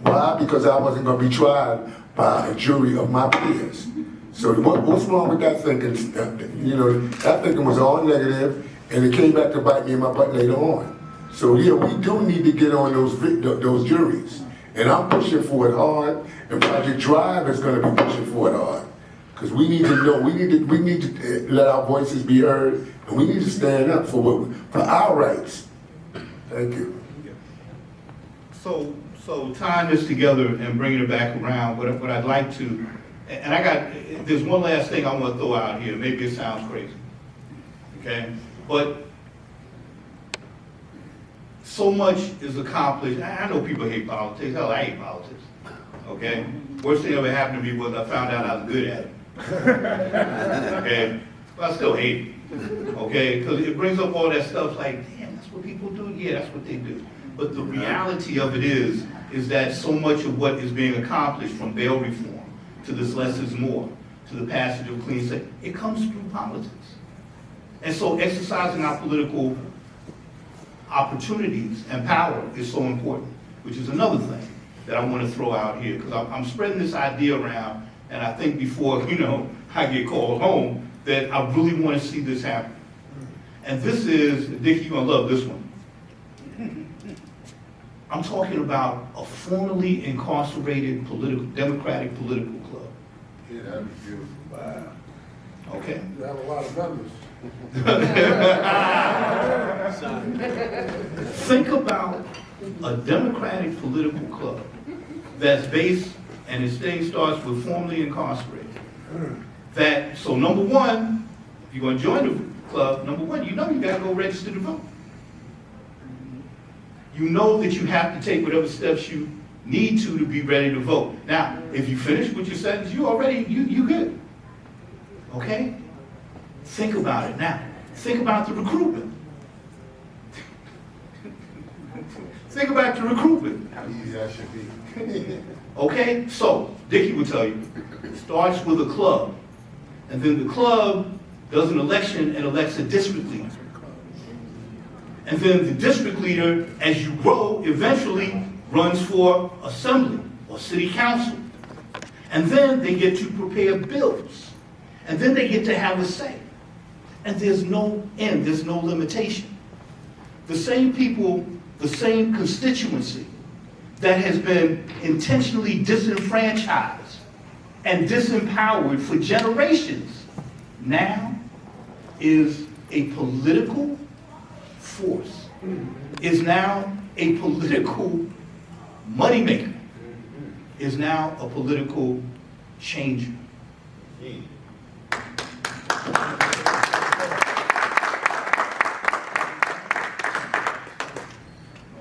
Why? Because I wasn't going to be tried by a jury of my peers. So what's wrong with that thinking? You know, that thinking was all negative, and it came back to bite me in my butt later on. So yeah, we do need to get on those juries. And I'm pushing for it hard, and Project Drive is gonna be pushing for it hard. Because we need to know, we need to let our voices be heard, and we need to stand up for our rights. Thank you. So tying this together and bringing it back around, what I'd like to, and there's one last thing I want to throw out here. Maybe it sounds crazy, okay? But so much is accomplished. I know people hate politics. Hell, I hate politics, okay? Worst thing ever happened to me was I found out I was good at it, okay? But I still hate it, okay? Because it brings up all that stuff like, damn, that's what people do? Yeah, that's what they do. But the reality of it is that so much of what is being accomplished, from bail reform to this less is more, to the passage of clean slate, it comes through politics. And so exercising our political opportunities and power is so important, which is another thing that I want to throw out here, because I'm spreading this idea around, and I think before, I get called home, that I really want to see this happen. And this is, Dickie, you're going to love this one. I'm talking about a formerly incarcerated Democratic political club. Yeah, that'd be beautiful. Wow. Okay? You have a lot of members. Think about a Democratic political club that's based, and its thing starts with formerly incarcerated. So number one, if you're going to join the club, number one, you got to go register to vote. You know that you have to take whatever steps you need to be ready to vote. Now, if you finish with your sentence, you good. Okay? Think about it now. Think about the recruitment. Think about the recruitment. How easy that should be. Okay? So, Dickie will tell you, it starts with a club. And then the club does an election and elects a district leader. And then the district leader, as you grow, eventually runs for assembly or city council. And then they get to prepare bills. And then they get to have a say. And there's no end, there's no limitation. The same people, the same constituency that has been intentionally disenfranchised and disempowered for generations now is a political force, is now a political moneymaker, is now a political changer.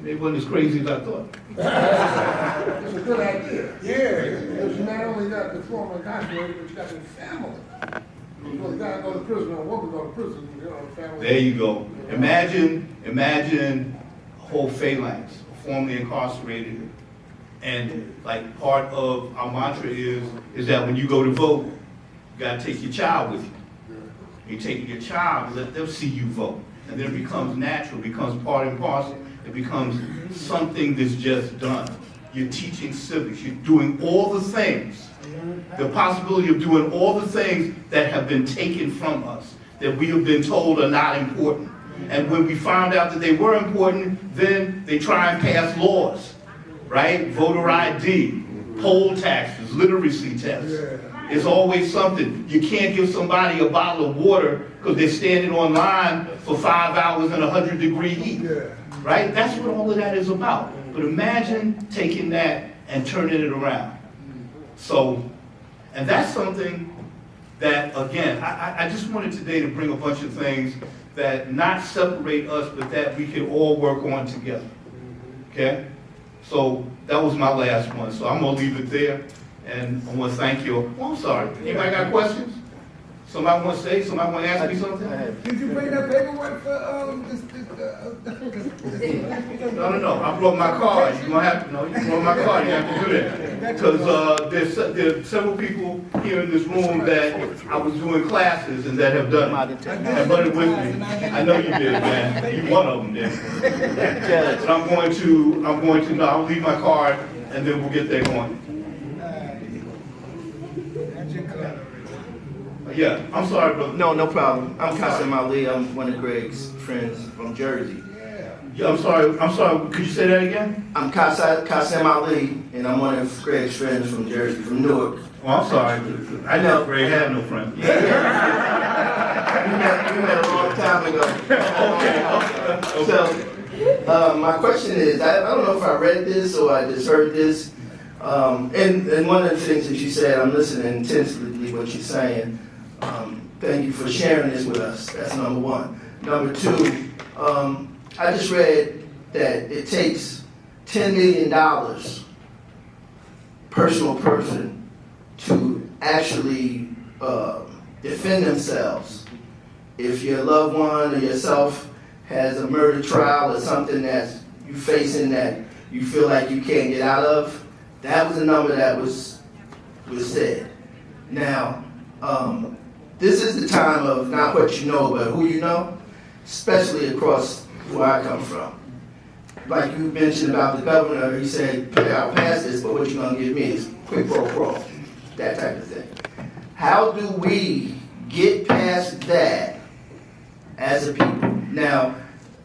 It wasn't as crazy as I thought. It's a good idea. Yeah, because you not only got the former incarcerated, but you got the family. Because the guy go to prison, or woman go to prison, family. There you go. Imagine a whole phalanx, formerly incarcerated, and like part of our mantra is that when you go to vote, you gotta take your child with you. You take your child, let them see you vote, and then it becomes natural, it becomes part and parcel. It becomes something that's just done. You're teaching civics. You're doing all the things, the possibility of doing all the things that have been taken from us, that we have been told are not important. And when we found out that they were important, then they try and pass laws, right? Voter ID, poll taxes, literacy tests. It's always something. You can't give somebody a bottle of water because they're standing online for 5 hours in 100-degree heat. Right? That's what all of that is about. But imagine taking that and turning it around. So, and that's something that, again, I just wanted today to bring a bunch of things that not separate us, but that we can all work on together. Okay? So, that was my last one. So I'm going to leave it there. And I want to thank you. Oh, I'm sorry. Anybody got questions? Somebody want to say? Somebody want to ask me something? Did you bring that paperwork for No. I brought my card. You gonna have to. No, you brought my card. You have to do that because there's several people here in this room that I was doing classes and that have done it and done it with me. I know you did, man. You one of them did. But I'm going to. No, I'll leave my card and then we'll get that going. Yeah, I'm sorry, brother. No problem. I'm Qasim Ali. I'm one of Greg's friends from Jersey. Yeah, I'm sorry, could you say that again? I'm Qasim Ali, and I'm one of Greg's friends from Jersey, from Newark. Oh, I'm sorry. I never really had no friends. We met a long time ago. So, my question is, I don't know if I read this or I just heard this. And one of the things that you said, I'm listening intensely to what you're saying. Thank you for sharing this with us. That's number one. Number two, I just read that it takes $10 million person to actually defend themselves. If your loved one or yourself has a murder trial or something that you're facing that you feel like you can't get out of, that was a number that was said. Now, this is the time of not what you know, but who you know, especially across where I come from. Like you mentioned about the governor, he said, I'll pass this, but what you gonna give me is quid pro quo, that type of thing. How do we get past that as a people? Now,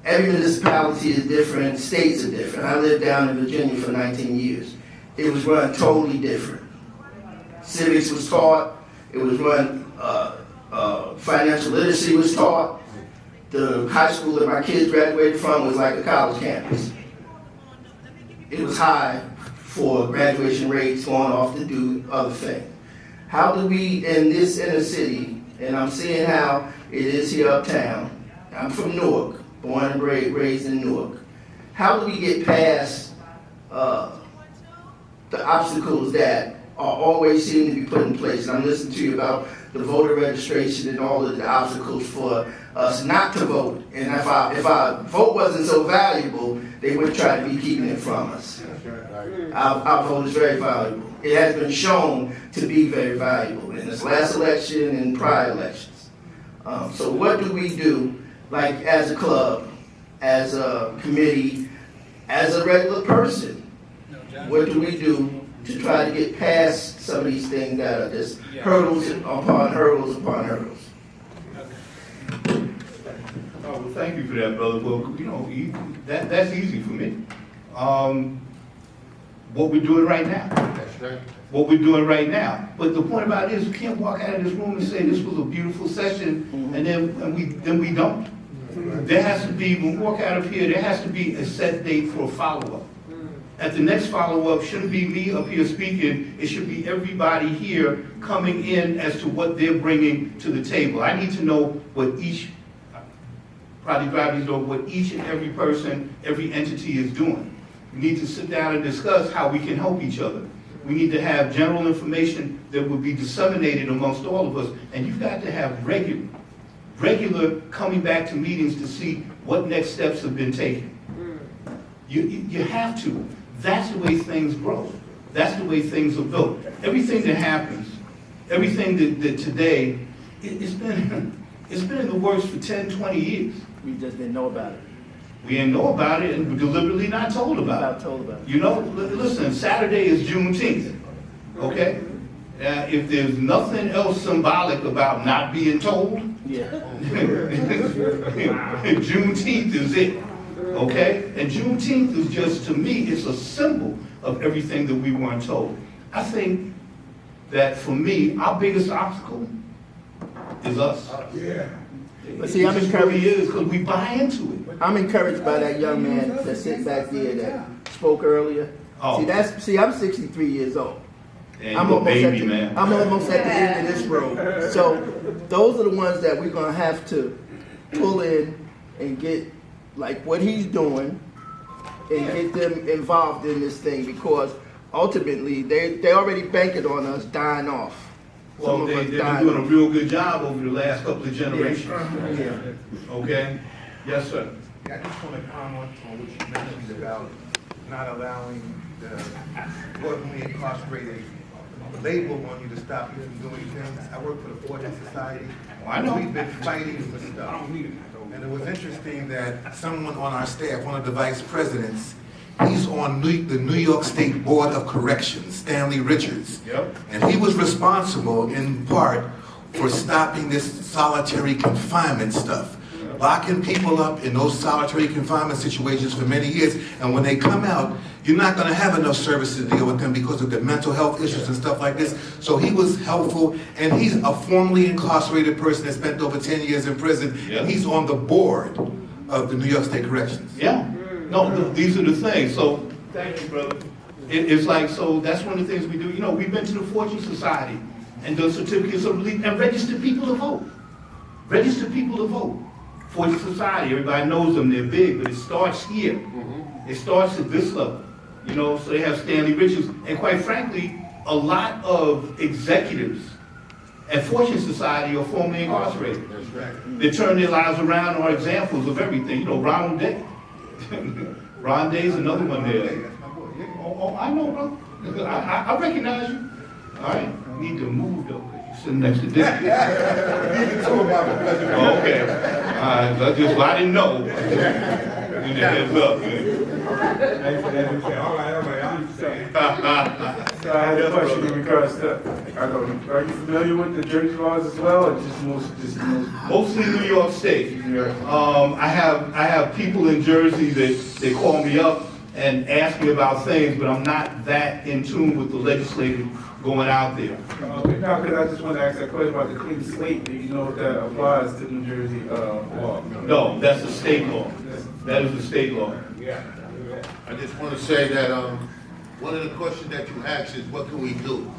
every municipality is different, states are different. I lived down in Virginia for 19 years. It was run totally different. Civics was taught, it was run, financial literacy was taught. The high school that my kids graduated from was like a college campus. It was high for graduation rates, going off to do other things. How do we, in this inner city, and I'm seeing how it is here uptown, I'm from Newark, born and raised in Newark. How do we get past the obstacles that are always seem to be put in place? And I'm listening to you about the voter registration and all of the obstacles for us not to vote. And if our vote wasn't so valuable, they would try to be keeping it from us. Our vote is very valuable. It has been shown to be very valuable in this last election and prior elections. So what do we do, like as a club, as a committee, as a regular person? What do we do to try to get past some of these things that are just hurdles upon hurdles upon hurdles? Oh, well, thank you for that, brother. Well, you know, that's easy for me. What we're doing right now. What we're doing right now. But the point about it is, we can't walk out of this room and say this was a beautiful session, and then we don't. There has to be, when we walk out of here, there has to be a set date for a follow-up. At the next follow-up, shouldn't be me up here speaking, it should be everybody here coming in as to what they're bringing to the table. I need to know what each, probably drivers know what each and every person, every entity is doing. We need to sit down and discuss how we can help each other. We need to have general information that will be disseminated amongst all of us, and you've got to have regular coming back to meetings to see what next steps have been taken. You have to. That's the way things grow. That's the way things are built. Everything that happens, everything that today, it's been in the works for 10, 20 years. We just didn't know about it. We didn't know about it and we're deliberately not told about it. Not told about it. You know, listen, Saturday is Juneteenth, okay? If there's nothing else symbolic about not being told, Yeah. Juneteenth is it, okay? And Juneteenth is just, to me, it's a symbol of everything that we weren't told. I think that for me, our biggest obstacle is us. Yeah. But see, I'm It just encouraged. really is, because we buy into it. I'm encouraged by that young man that sits back there that spoke earlier. Oh. See, I'm 63 years old. And you're a baby, man. I'm almost at the end of this road. So those are the ones that we're gonna have to pull in and get like what he's doing and get them involved in this thing, because ultimately they already banking on us dying off. Well, they've been doing a real good job over the last couple of generations. Yeah. Okay? Yes, sir. Yeah, I just want to comment on what you mentioned about not allowing the formerly incarcerated label on you to stop you from doing things. I work for the Fortune Society. I know. We've been fighting for stuff. And it was interesting that someone on our staff, one of the vice presidents, he's on the New York State Board of Corrections, Stanley Richards. Yep. And he was responsible in part for stopping this solitary confinement stuff. Locking people up in those solitary confinement situations for many years, and when they come out, you're not going to have enough services to deal with them because of the mental health issues and stuff like this. So he was helpful, and he's a formerly incarcerated person that spent over 10 years in prison, and he's on the board of the New York State Corrections. Yeah. No, these are the things. So, thank you, brother. It's like, so that's one of the things we do. You know, we've been to the Fortune Society and done certificates of belief and registered people to vote. Registered people to vote. Fortune Society, everybody knows them, they're big, but it starts here. It starts at this level. You know, so they have Stanley Richards, and quite frankly, a lot of executives at Fortune Society are formerly incarcerated. That's right. They turn their lives around and are examples of everything. You know, Ronald Day. Ron Day's another one there. Oh, I know, bro. I recognize you. All right, you need to move though, because you're sitting next to Dick. Okay. I didn't know. Give me the heads up, man. So I had a question in regards to, are you familiar with the Jersey laws as well, or just Mostly New York State. I have people in Jersey that they call me up and ask me about things, but I'm not that in tune with the legislative going out there. Okay, now, because I just want to ask that question about the clean slate. Do you know if that applies to New Jersey law? No, that's the state law. That is the state law. I just want to say that one of the questions that you asked is, what can we do?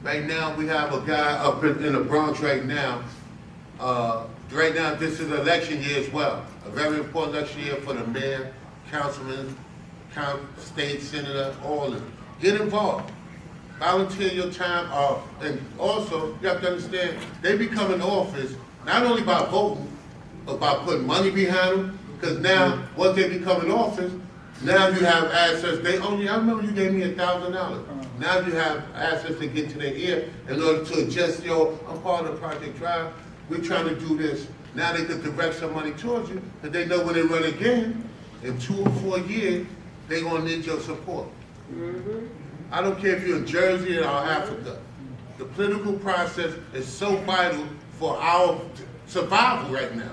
Right now, we have a guy up in the Bronx right now. Right now, this is election year as well. A very important election year for the mayor, councilman, state senator, all of them. Get involved. Volunteer your time. And also, you have to understand, they become in office not only by voting, but by putting money behind them. Because now, once they become in office, now you have access. I remember you gave me $1,000. Now you have access to get to their ear in order to adjust I'm part of Project Drive. We're trying to do this. Now they could direct some money towards you, because they know when they run again, in 2 or 4 years, they're going to need your support. I don't care if you're in Jersey or Africa. The political process is so vital for our survival right now.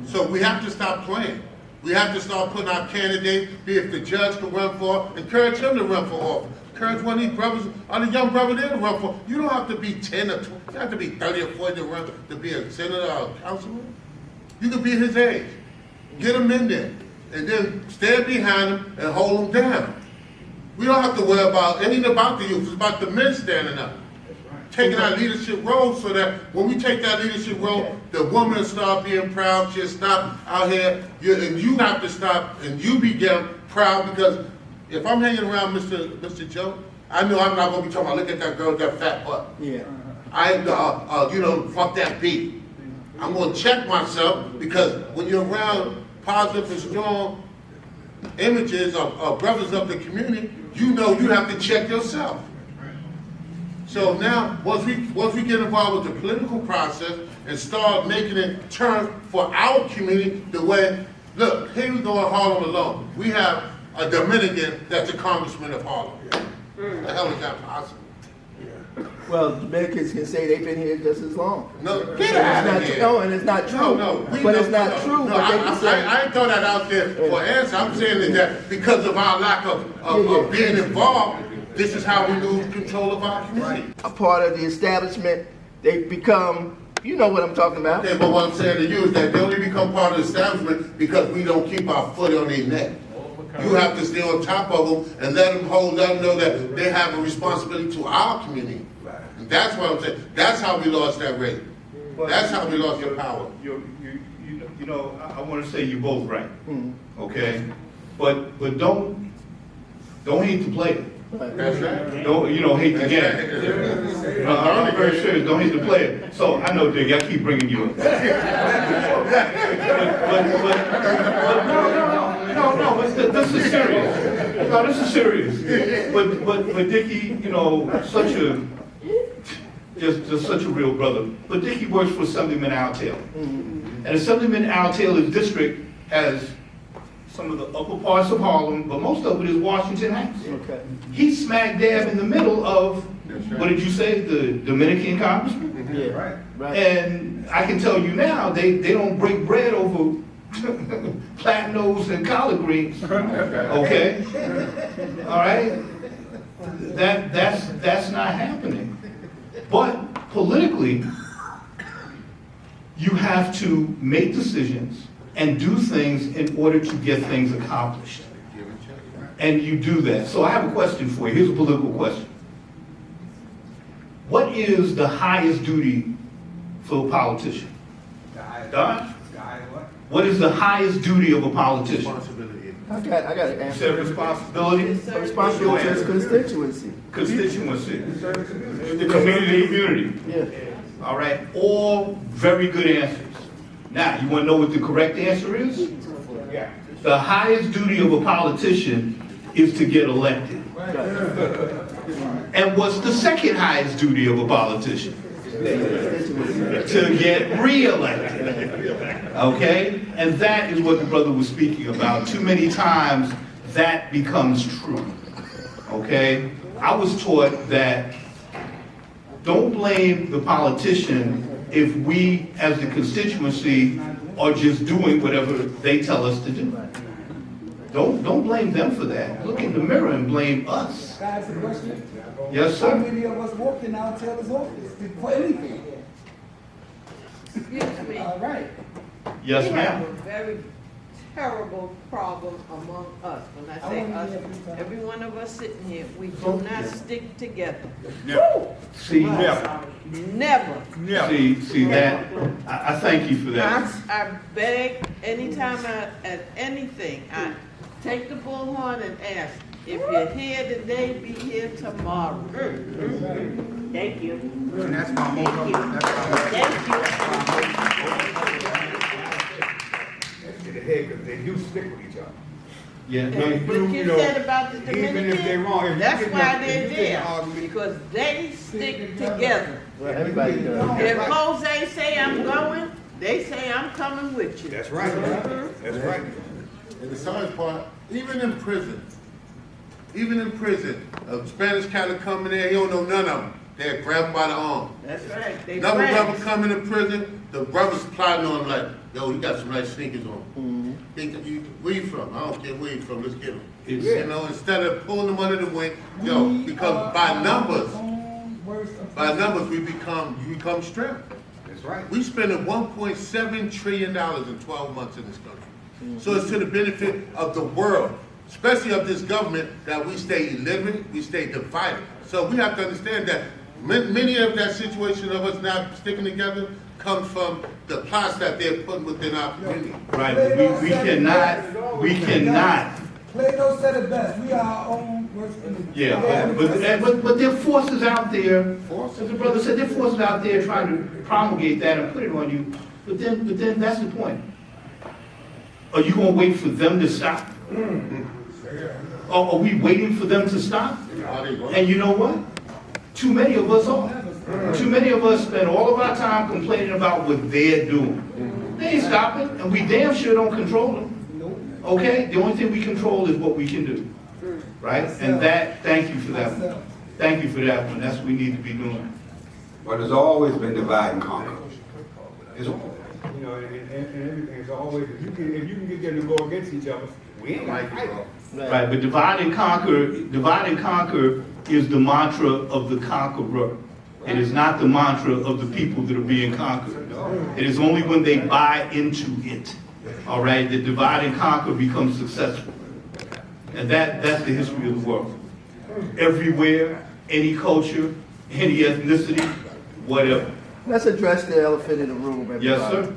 So we have to stop playing. We have to start putting our candidates, be if the judge can run for, encourage him to run for office. Encourage one of these brothers, or the young brother there to run for. You don't have to be 10 or 20, you have to be 30 or 40 to run to be a senator or a councilman. You can be his age. Get him in there. And then stand behind him and hold him down. We don't have to worry about anything about the youth. It's about the men standing up. Taking our leadership role, so that when we take that leadership role, the woman will start being proud. She'll stop out here, and you have to stop, and you become proud, because if I'm hanging around Mr. Joe, I know I'm not going to be talking about, look at that girl with that fat butt. Yeah. I ain't, fuck that beat. I'm going to check myself, because when you're around positive and strong images of brothers of the community, you know you have to check yourself. So now, once we get involved with the political process and start making it turn for our community the way, look, here we go in Harlem alone. We have a Dominican that's a congressman of Harlem. The hell is that possible? Well, Dominicans can say they've been here just as long. No, get out of here. No, and it's not true. But it's not true. No, I ain't throw that out there for answer. I'm saying that because of our lack of being involved, this is how we lose control of our community. A part of the establishment, they become, you know what I'm talking about. Okay, but what I'm saying to you is that they only become part of the establishment because we don't keep our foot on their neck. You have to stay on top of them and let them know that they have a responsibility to our community. And that's what I'm saying. That's how we lost that rate. That's how we lost the power. You know, I want to say you're both right, okay? But don't hate the player. That's right. Don't hate the game. I'm very serious. Don't hate the player. So I know, Dick, I keep bringing you up. No. But this is serious. No, this is serious. But Dickie, just such a real brother. But Dickie works for Assemblyman Al Taylor, and Assemblyman Al Taylor's district has some of the upper parts of Harlem, but most of it is Washington Heights. Okay. He's smack dab in the middle of What did you say? The Dominican congressman? Yeah, right. And I can tell you now, they don't break bread over platanos and collard greens. Okay? All right? That's not happening. But politically, you have to make decisions and do things in order to get things accomplished. And you do that. So I have a question for you. Here's a political question. What is the highest duty for a politician? Don? What is the highest duty of a politician? I got an You answer. said responsibility? Responsibility to his constituency. Constituency. The community. Yeah. All right, all very good answers. Now, you want to know what the correct answer is? Yeah. The highest duty of a politician is to get elected. And what's the second highest duty of a politician? To get re-elected. Okay? And that is what the brother was speaking about. Too many times that becomes true. Okay? I was taught that don't blame the politician if we, as the constituency, are just doing whatever they tell us to do. Don't blame them for that. Look in the mirror and blame us. Can I ask a question? Yes, How sir. many of us walked in our Taylor's office for anything? Excuse me. All right. Yes, We have ma'am. a very terrible problem among us. When I say us, every one of us sitting here, we do not stick together. See, Never. see that. I thank you for that. I beg anytime at anything, I take the bullhorn and ask, if you're here today, be here tomorrow. Thank you. And that's my motto. Thank In the head, because they do stick with each other. Yeah. you. What you said about the even if they're Dominican, wrong, if you that's get why them- they're if you get there, argument- because they stick together. Well, everybody does. If Jose say I'm going, they say I'm coming with you. That's right. That's right. And the saddest part, even in prison, a Spanish cat will come in there, he don't know none of them. They'll grab him by the arm. That's right. They Another brother friends. come into prison, the brother's plotting on him like, yo, he got some nice sneakers on. Where you from? I don't care where you from, let's get him. You know, instead of pulling them under the wing, yo, because by numbers, we become strength. That's right. We spending $1.7 trillion in 12 months in this country. So it's to the benefit of the world, especially of this government, that we stay illiterate, we stay divided. So we have to understand that many of that situation of us not sticking together comes from the plots that they're putting within our community. Right, but we cannot. Plato said it best. We are our own worst enemy. Yeah, but there are forces out there, as the brother said, there are forces out there trying to promulgate that and put it on you. But then that's the point. Are you gonna wait for them to stop? Or are we waiting for them to stop? And you know what? Too many of us are. Too many of us spend all of our time complaining about what they're doing. They ain't stopping, and we damn sure don't control them. Okay? The only thing we control is what we can do. Right? And that, thank you for that one. Thank you for that one. That's what we need to be doing. But it's always been divide and conquer. It's, You know, and everything is always, if you can get them to go against each other, we ain't like it. Right, but divide and conquer is the mantra of the conqueror. It is not the mantra of the people that are being conquered. It is only when they buy into it, all right, that divide and conquer becomes successful. And that's the history of the world. Everywhere, any culture, any ethnicity, whatever. Let's address the elephant in the room, everybody. Yes, sir.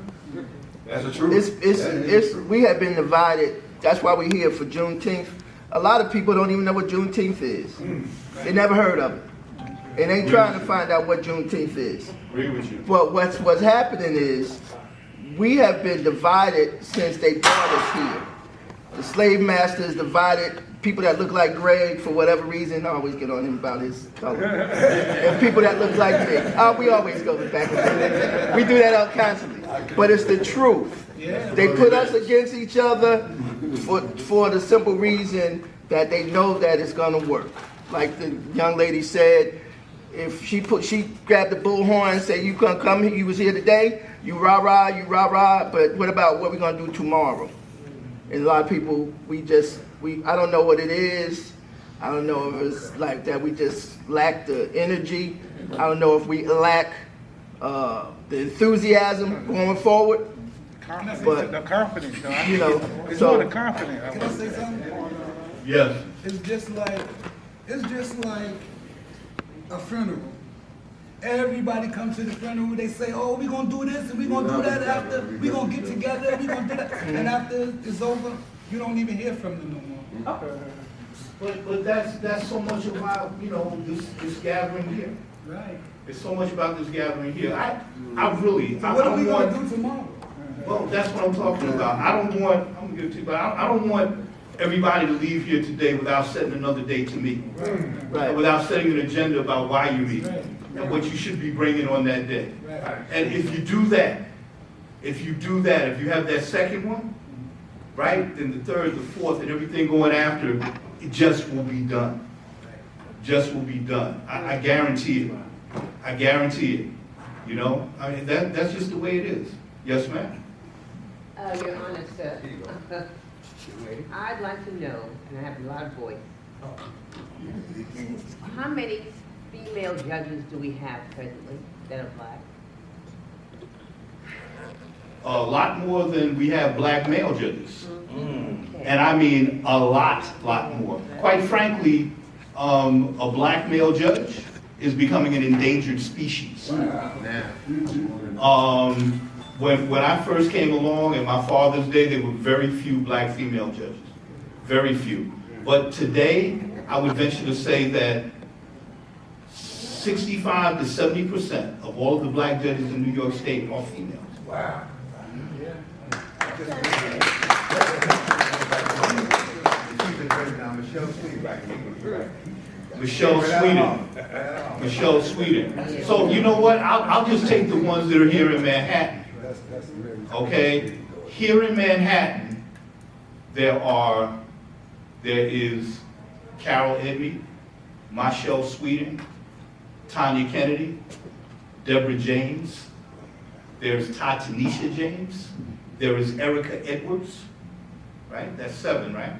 that's the truth. We have been divided. That's why we're here for Juneteenth. A lot of people don't even know what Juneteenth is. They never heard of it. And they trying to find out what Juneteenth is. Agree with you. But what's happening is we have been divided since they brought us here. The slave masters divided people that look like Greg for whatever reason. I always get on him about his color. And people that look like me. We always go back and forth. We do that constantly. But it's the truth. They put us against each other for the simple reason that they know that it's going to work. Like the young lady said, if she grabbed the bullhorn and said, you gonna come here, you was here today, you rah-rah, but what about what we gonna do tomorrow? And a lot of people, I don't know what it is. I don't know if it's like that we just lack the energy. I don't know if we lack the enthusiasm going forward. But, the confidence, though. you know, It's so- more the confidence. Can I say something? Yes. It's just like a funeral. Everybody comes to the funeral, they say, oh, we gonna do this and we gonna do that after, we gonna get together, we gonna do that. And after it's over, you don't even hear from them no more. But that's so much about, this gathering here. Right. It's so much about this gathering here. I really, So I what are we don't gonna want, do tomorrow? well, that's what I'm talking about. I'm gonna give it to you, but I don't want everybody to leave here today without setting another date to meet. Right. Without setting an agenda about why you meet and what you should be bringing on that day. And if you do that, if you have that second one, right, then the third, the fourth, and everything going after, it just will be done. Just will be done. I guarantee it. I guarantee it. I mean, that's just the way it is. Yes, ma'am? Your Honor, sir, I'd like to know, and I have a lot of voice, how many female judges do we have presently that are black? A lot more than we have black male judges. Okay. And I mean a lot more. Quite frankly, a black male judge is becoming an endangered species. When I first came along in my father's day, there were very few black female judges. Very few. But today, I would venture to say that 65 to 70% of all of the black judges in New York State are females. Wow. Michelle Sweden. Michelle Sweden. So you know what? I'll just take the ones that are here in Manhattan. Okay? Here in Manhattan, there is Carol Edby, Michelle Sweden, Tanya Kennedy, Deborah James, there's Tatanisha James, there is Erica Edwards, right? That's 7, right?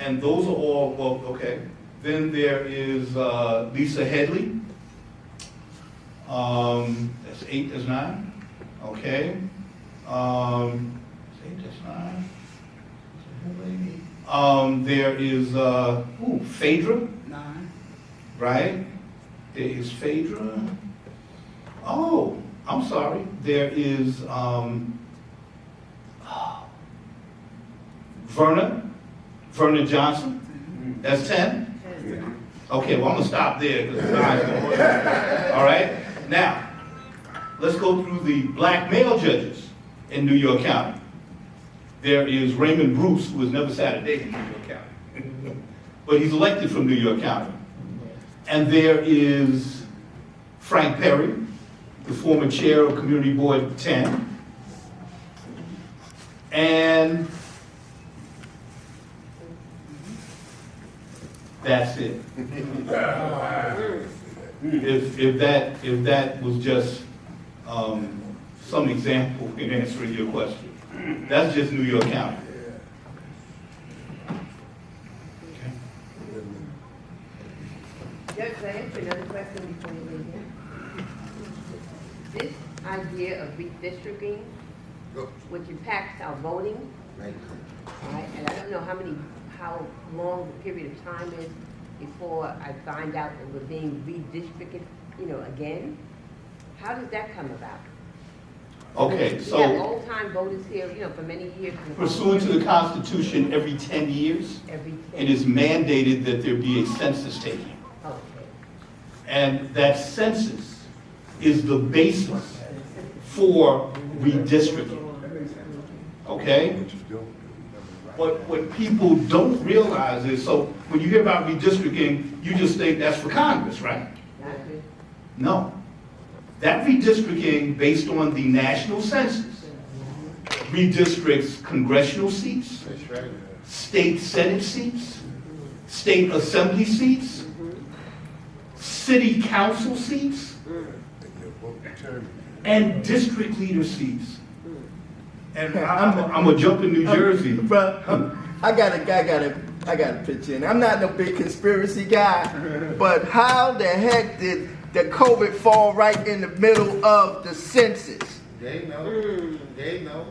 And those are all, well, okay. Then there is Lisa Headley. That's 8, that's 9. Okay. That's 8, that's 9. There is Phaedra. 9. Right? There is Phaedra. Oh, I'm sorry. There is Verna Johnson. That's 10. Okay, well, I'm gonna stop there. All right? Now, let's go through the black male judges in New York County. There is Raymond Bruce, who has never sat a day in New York County. But he's elected from New York County. And there is Frank Perry, the former chair of Community Board 10. And that's it. If that was just some example in answering your question. That's just New York County. Judge, can I ask you another question before you leave here? This idea of redistricting, which impacts our voting, right? And I don't know how long the period of time is before I find out that we're being redistricted, again. How does that come about? Okay, We have so old-time voters here, for many years. pursuant to the Constitution, every 10 years, Every 10. it is mandated that there be a census taken. Okay. And that census is the basis for redistricting. Okay? What people don't realize is, so when you hear about redistricting, you just think that's for Congress, right? No. That redistricting, based on the national census, redistricts congressional seats, state Senate seats, state assembly seats, city council seats and district leader seats. And I'm gonna jump in New Jersey. Bro, I got a pitch in. I'm not no big conspiracy guy, but how the heck did the COVID fall right in the middle of the census? They know. They know.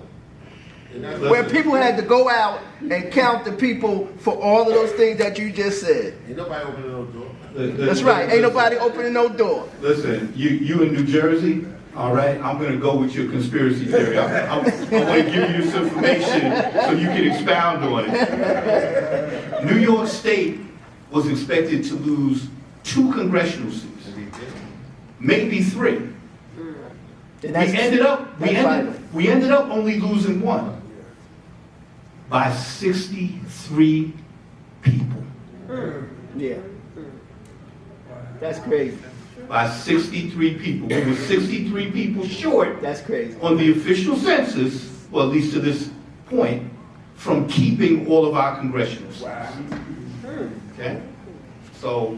Where people had to go out and count the people for all of those things that you just said. Ain't nobody opening no door. That's right. Ain't nobody opening no door. Listen, you in New Jersey, all right? I'm gonna go with your conspiracy theory. I want to give you this information so you can expound on it. New York State was expected to lose 2 congressional seats, maybe 3. We ended up only losing 1 by 63 people. Yeah. That's crazy. By 63 people. We were 63 people short. That's crazy. On the official census, well, at least to this point, from keeping all of our congressional seats. Okay? So,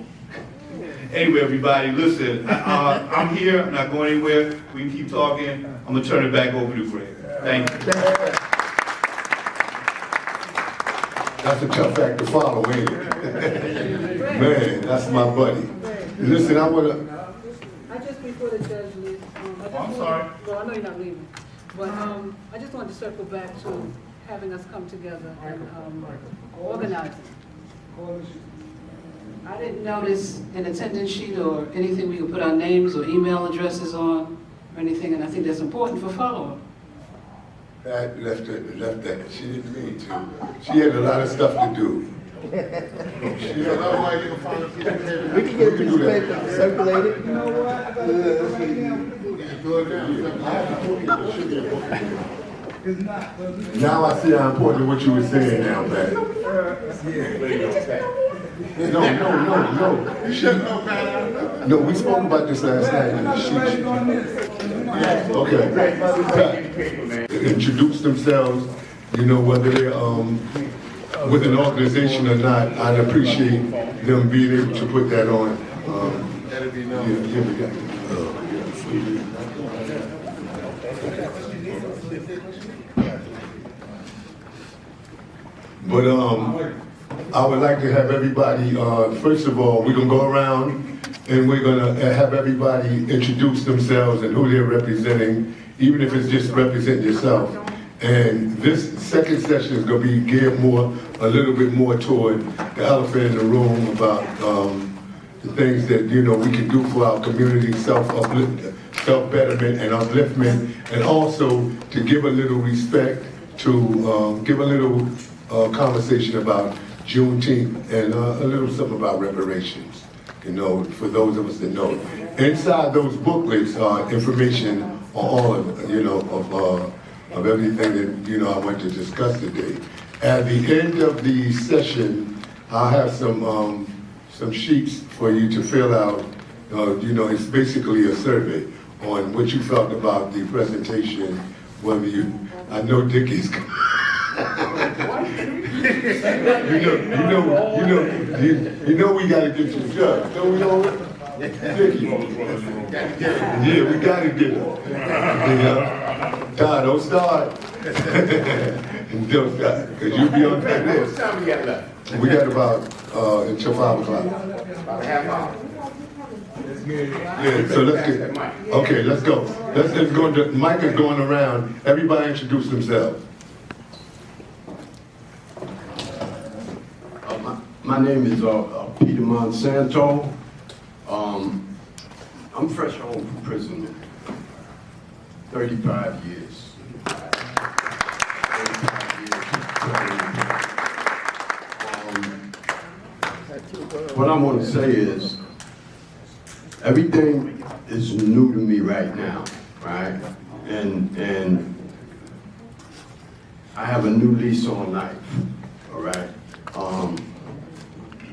anyway, everybody, listen, I'm here, I'm not going anywhere. We can keep talking. I'm gonna turn it back over to Greg. Thank you. That's a tough act to follow, ain't it? Man, that's my buddy. Listen, I just before the judge leaves, I'm sorry. Well, I know you're not leaving, but I just wanted to circle back to having us come together and organizing. I didn't notice an attendance sheet or anything we could put our names or email addresses on or anything, and I think that's important for follow-up. I left that. She didn't mean to. She had a lot of stuff to do. We can get a piece of paper circulated. You know what? Now I see how important what you were saying now, man. No. You shouldn't know, man. No, we spoke about this last night. Okay. Introduce themselves, you know, whether they're with an organization or not. I'd appreciate them being able to put that on. That'd be nice. But I would like to have everybody, first of all, we're gonna go around and we're gonna have everybody introduce themselves and who they're representing, even if it's just representing yourself. And this second session is gonna be geared a little bit more toward the elephant in the room about the things that, you know, we can do for our community, self-betterment and upliftment, and also to give a little respect, to give a little conversation about Juneteenth and a little something about reparations, you know, for those of us that know. Inside those booklets are information on all of, you know, of everything that, you know, I want to discuss today. At the end of the session, I'll have some sheets for you to fill out. You know, it's basically a survey on what you felt about the presentation, whether you, I know Dickie's. You know we gotta get you judged. Don't we all? Dickie. Yeah, we gotta get him. Todd, don't start. Don't start, because you'll be on that list. What time we got left? We got about until 5 o'clock. About a half hour. Yeah, so let's get, okay, let's go. Let's go, the mic is going around. Everybody introduce themselves. My name is Peter Monsanto. I'm fresh home from prison, 35 years. What I want to say is, everything is new to me right now, right? And I have a new lease on life, all right?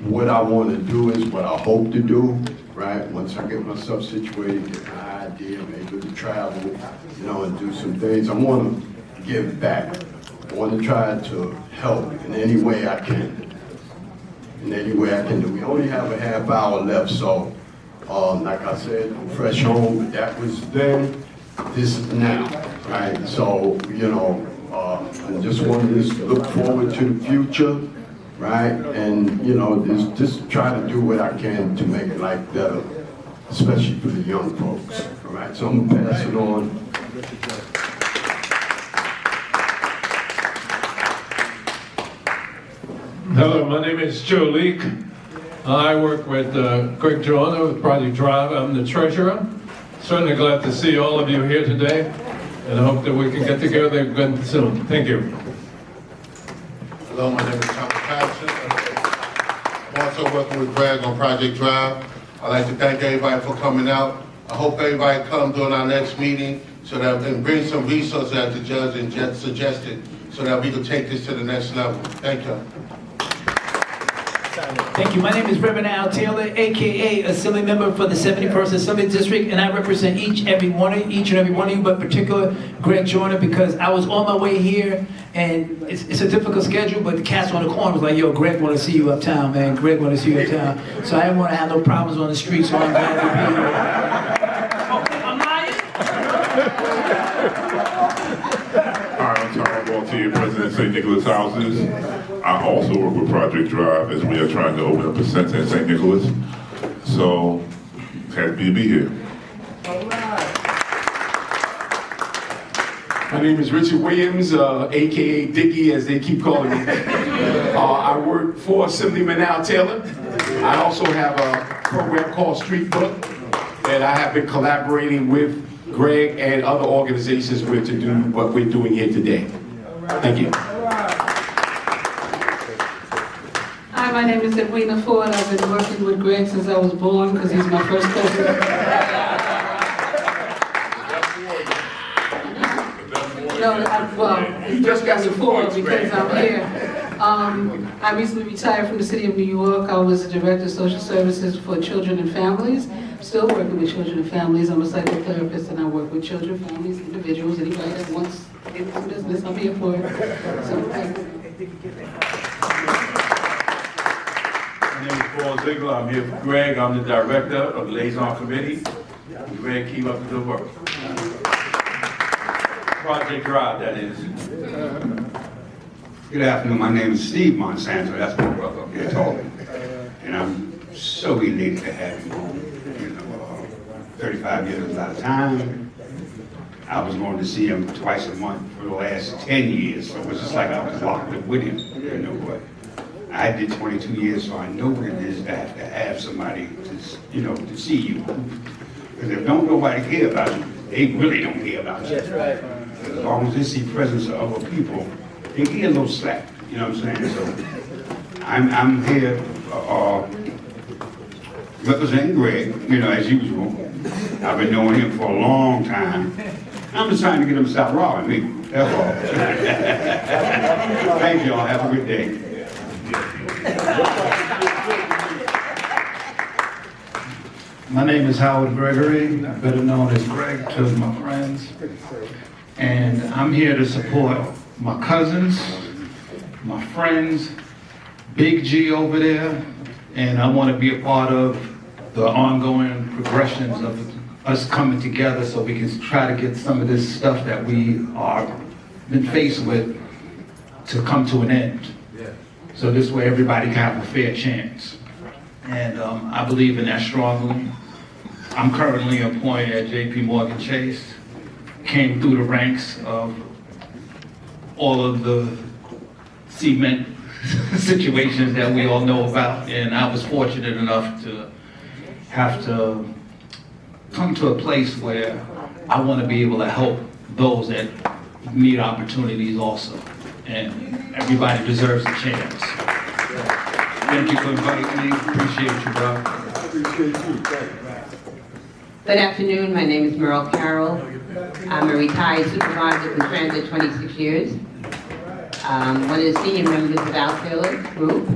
What I want to do is what I hope to do, right? Once I get myself situated, get my idea, I'm able to travel, you know, and do some things. I want to give back. I want to try to help in any way I can. In any way I can do. We only have a half hour left, so Like I said, fresh home, that was then, this is now, right? So, you know, I just wanted to look forward to the future, right? And, you know, just try to do what I can to make life better, especially for the young folks, all right? So I'm gonna pass it on. Hello, my name is Joe Leake. I work with Greg Joyner with Project Drive. I'm the treasurer. Certainly glad to see all of you here today, and I hope that we can get together again soon. Thank you. Hello, my name is Thomas Patterson. I'm also working with Greg on Project Drive. I'd like to thank everybody for coming out. I hope everybody comes during our next meeting so that we can bring some resources that the judge and suggested so that we can take this to the next level. Thank you. Thank you. My name is Reverend Al Taylor, aka Assembly Member for the 71st Assembly District, and I represent each and every one of you, but particular Greg Joyner, because I was on my way here, and it's a difficult schedule, but the cats on the corner was like, yo, Greg want to see you uptown, man. Greg want to see you uptown. So I didn't want to have no problems on the street, so I'm glad to be here. Okay, I'm lying? Hi, I'm Charles Waltier, President of St. Nicholas Houses. I also work with Project Drive as we are trying to open up a center in St. Nicholas. So, happy to be here. My name is Richard Williams, aka Dickie, as they keep calling me. I work for Assemblyman Al Taylor. I also have a program called Street Book that I have been collaborating with Greg and other organizations with to do what we're doing here today. Thank you. Hi, my name is Edwina Ford. I've been working with Greg since I was born because he's my first cousin. It's just got before because I'm here. I recently retired from the city of New York. I was the director of social services for children and families. I'm still working with children and families. I'm a psychotherapist and I work with children, families, individuals, anybody that wants to get into business, I'm here for it. So, My name is Paul Ziegler. I'm here for Greg. I'm the director of the Liaison Committee. Greg, keep up the good work. Project Drive, that is. Good afternoon. My name is Steve Monsanto. That's my brother up here talking. And I'm so elated to have him home. 35 years without time. I was going to see him twice a month for the last 10 years. So it was just like I was locked up with him. You know what? I did 22 years, so I know what it is to have somebody to see you. Because if don't nobody care about you, they really don't care about you. That's right. As long as they see presence of other people, they get a little slack. You know what I'm saying? So I'm here representing Greg, as usual. I've been knowing him for a long time. I'm just trying to get him to stop robbing me. That's all. Thank y'all. Have a good day. My name is Howard Gregory, better known as Greg to my friends. And I'm here to support my cousins, my friends, Big G over there, and I want to be a part of the ongoing progressions of us coming together so we can try to get some of this stuff that we are been faced with to come to an end. So this way everybody can have a fair chance. And I believe in that strongly. I'm currently appointed at J.P. Morgan Chase. Came through the ranks of all of the cement situations that we all know about. And I was fortunate enough to have to come to a place where I want to be able to help those that need opportunities also. And everybody deserves a chance. Thank you for inviting me. Appreciate you, bro. Appreciate you. Good afternoon. My name is Merle Carroll. I'm a retired supervisor from Transit 26 years. One of the senior members of Al Taylor's group,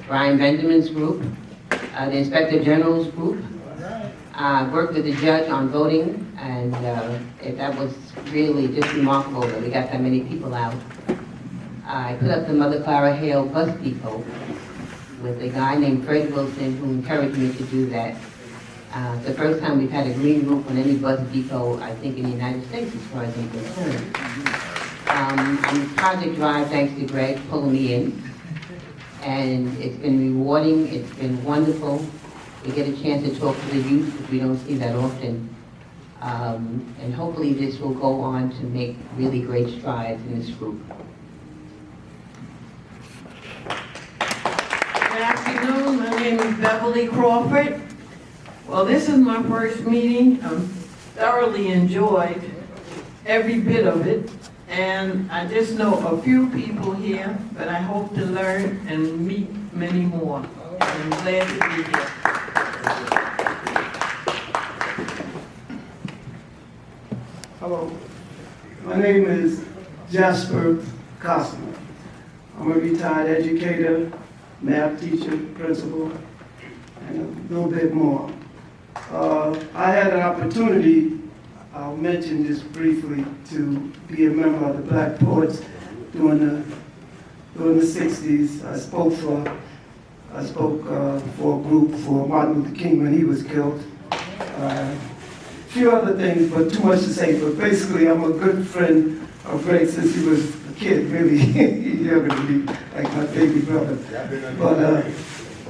Brian Benjamin's group, the Inspector General's group. Worked with the judge on voting, and that was really just remarkable that we got that many people out. I put up the Mother Clara Hale bus depot with a guy named Fred Wilson who encouraged me to do that. The first time we've had a green roof on any bus depot, I think, in the United States, as far as I'm concerned. On Project Drive, thanks to Greg pulling me in. And it's been rewarding, it's been wonderful. We get a chance to talk to the youth, which we don't see that often. And hopefully this will go on to make really great strides in this group. Good afternoon, my name is Beverly Crawford. Well, this is my first meeting. I thoroughly enjoyed every bit of it. And I just know a few people here, but I hope to learn and meet many more. I'm glad to be here. Hello, my name is Jasper Cosmo. I'm a retired educator, math teacher, principal, and a little bit more. I had an opportunity, I'll mention this briefly, to be a member of the Black Poets during the 60s. I spoke for a group for Martin Luther King when he was killed. A few other things, but too much to say. But basically, I'm a good friend of Greg since he was a kid, really younger than me, like my baby brother. But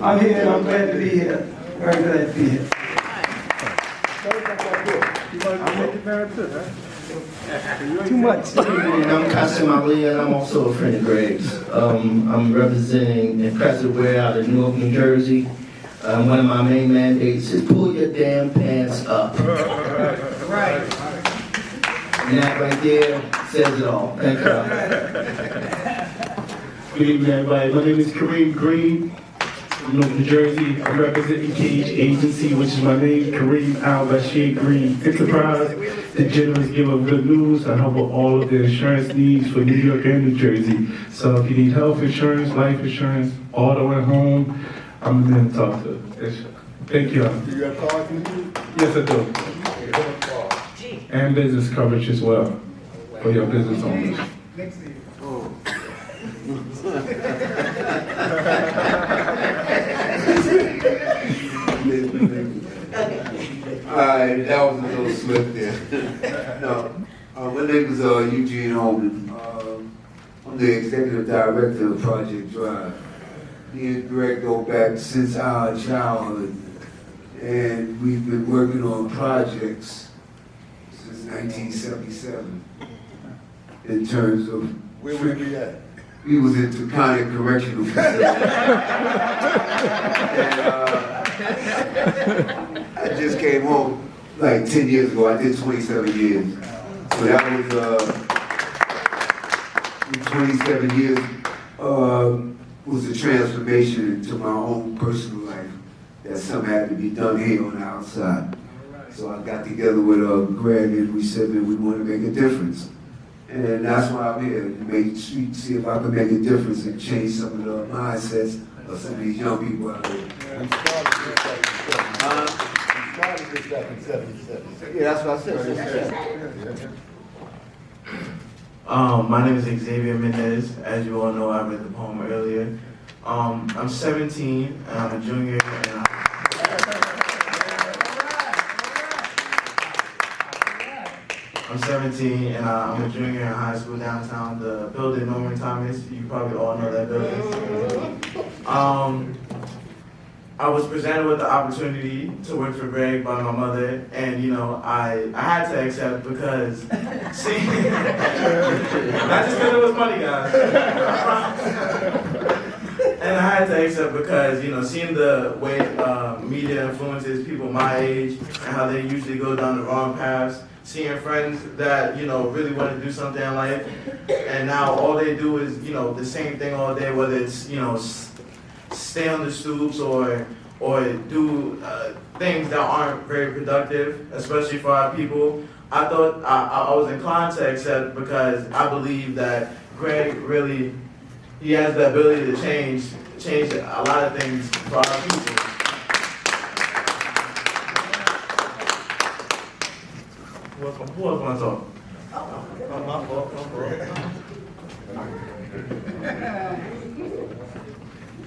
I'm here and I'm glad to be here. Very glad to be here. Too much. I'm Qasim Ali, and I'm also a friend of Greg's. I'm representing Impressive Wear out of Newark, New Jersey. One of my main mandates is pull your damn pants up. Right. And that right there says it all. Thank you. Good evening, everybody. My name is Kareem Green from Newark, New Jersey. I'm representing Cage Agency, which is my name, Kareem Al-Bashir Green Enterprise, the generous giver of good news. I help with all of the insurance needs for New York and New Jersey. So if you need health insurance, life insurance, auto and home, I'm the man to talk to. Thank you. Do you have cards with you? Yes, I do. And business coverage as well for your business owners. Alright, that was a little slip there. No, my name is Eugene Holman. I'm the executive director of Project Drive. Me and Greg go back since our childhood, and we've been working on projects since 1977 in terms of... Where were we at? We was in Taconic Correctional Facility. And I just came home like 10 years ago. I did 27 years. So that was 27 years was a transformation into my own personal life that something had to be done here on the outside. So I got together with Greg and we said that we want to make a difference. And that's why I'm here, to see if I can make a difference and change some of the mindsets of some of these young people out there. We started this back in 77. Yeah, that's what I said. My name is Xavier Mendez. As you all know, I read the poem earlier. I'm 17, and I'm a junior, and I'm 17, and I'm a junior in high school downtown, the building Norman Thomas. You probably all know that building. I was presented with the opportunity to work for Greg by my mother, and you know, I had to accept because, see, not just because it was money, guys. And I had to accept because, you know, seeing the way media influences people my age and how they usually go down the wrong paths, seeing friends that, you know, really want to do something in life, and now all they do is, you know, the same thing all day, whether it's, you know, stay on the stoops or do things that aren't very productive, especially for our people. I thought I was inclined to accept because I believe that Greg really, he has the ability to change a lot of things for our people. Who else want to talk? My fault.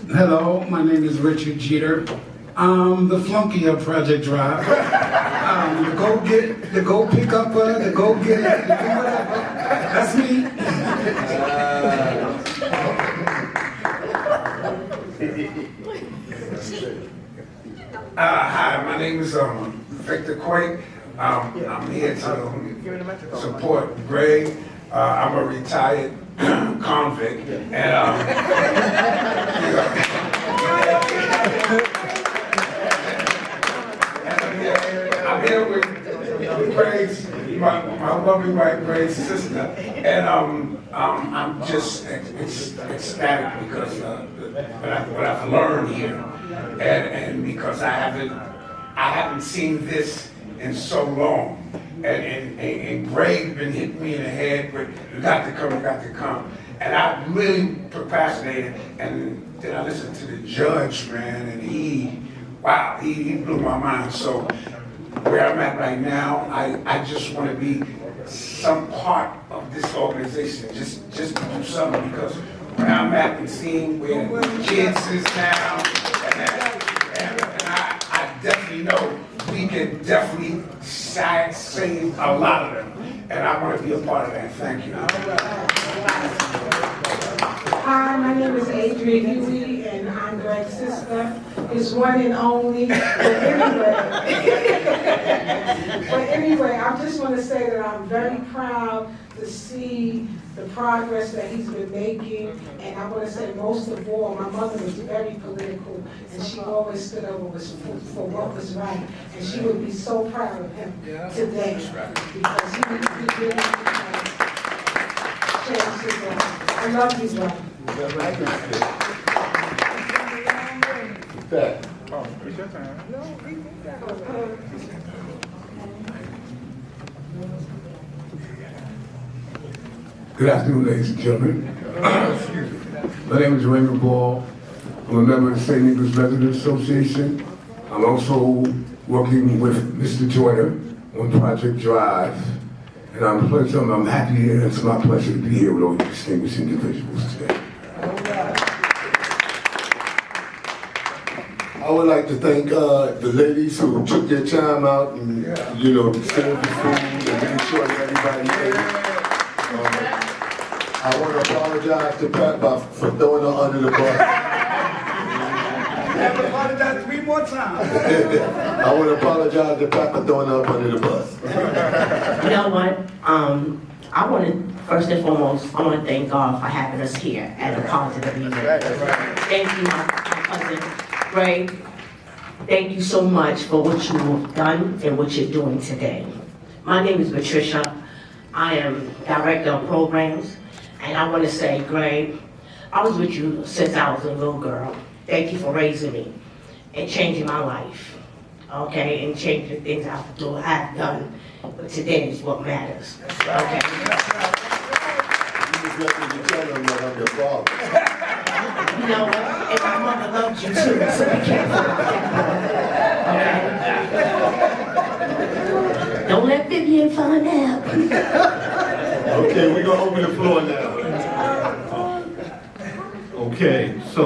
Hello, my name is Richard Jeter. The flunky of Project Drive. The go pick upper, the go getter, the do whatever. That's me. Hi, my name is Victor Quake. I'm here to support Greg. I'm a retired convict, and I'm here with Greg's, my lovely wife, Greg's sister, and I'm just ecstatic because what I've learned here, and because I haven't seen this in so long. And Greg been hitting me in the head with, you got to come. And I really procrastinated, and then I listened to the judge, man, and he blew my mind. So where I'm at right now, I just want to be some part of this organization, just to do something, because where I'm at and seeing where the kids is now, and I definitely know we can definitely save a lot of them, and I want to be a part of that. Thank you. Hi, my name is Adrian Huey, and I'm Greg's sister, his one and only. But anyway, I just want to say that I'm very proud to see the progress that he's been making, and I want to say most of all, my mother was very political, and she always stood up for what was right, and she would be so proud of him today, because he really changed his life. I love you, brother. Good afternoon, ladies and gentlemen. My name is Raymond Ball. I'm a member of the St. Nicholas Residents Association. I'm also working with Mr. Joyner on Project Drive. And I'm happy, and it's my pleasure to be here with all you distinguished individuals today. I would like to thank the ladies who took their time out and, served the food and made sure that everybody ate. I want to apologize to Pat for throwing her under the bus. Have to apologize 3 more times. I want to apologize to Pat for throwing her up under the bus. You know what? I want to, first and foremost, I want to thank God for having us here at a positive event. Thank you, my cousin Greg. Thank you so much for what you've done and what you're doing today. My name is Patricia. I am Director of Programs. And I want to say, Greg, I was with you since I was a little girl. Thank you for raising me and changing my life, okay, and changing the things I've done. But today is what matters, okay? You know what? And my mother loved you too, so be careful, okay? Don't let Vivian find out. Okay, we're gonna open the floor now. Okay, so,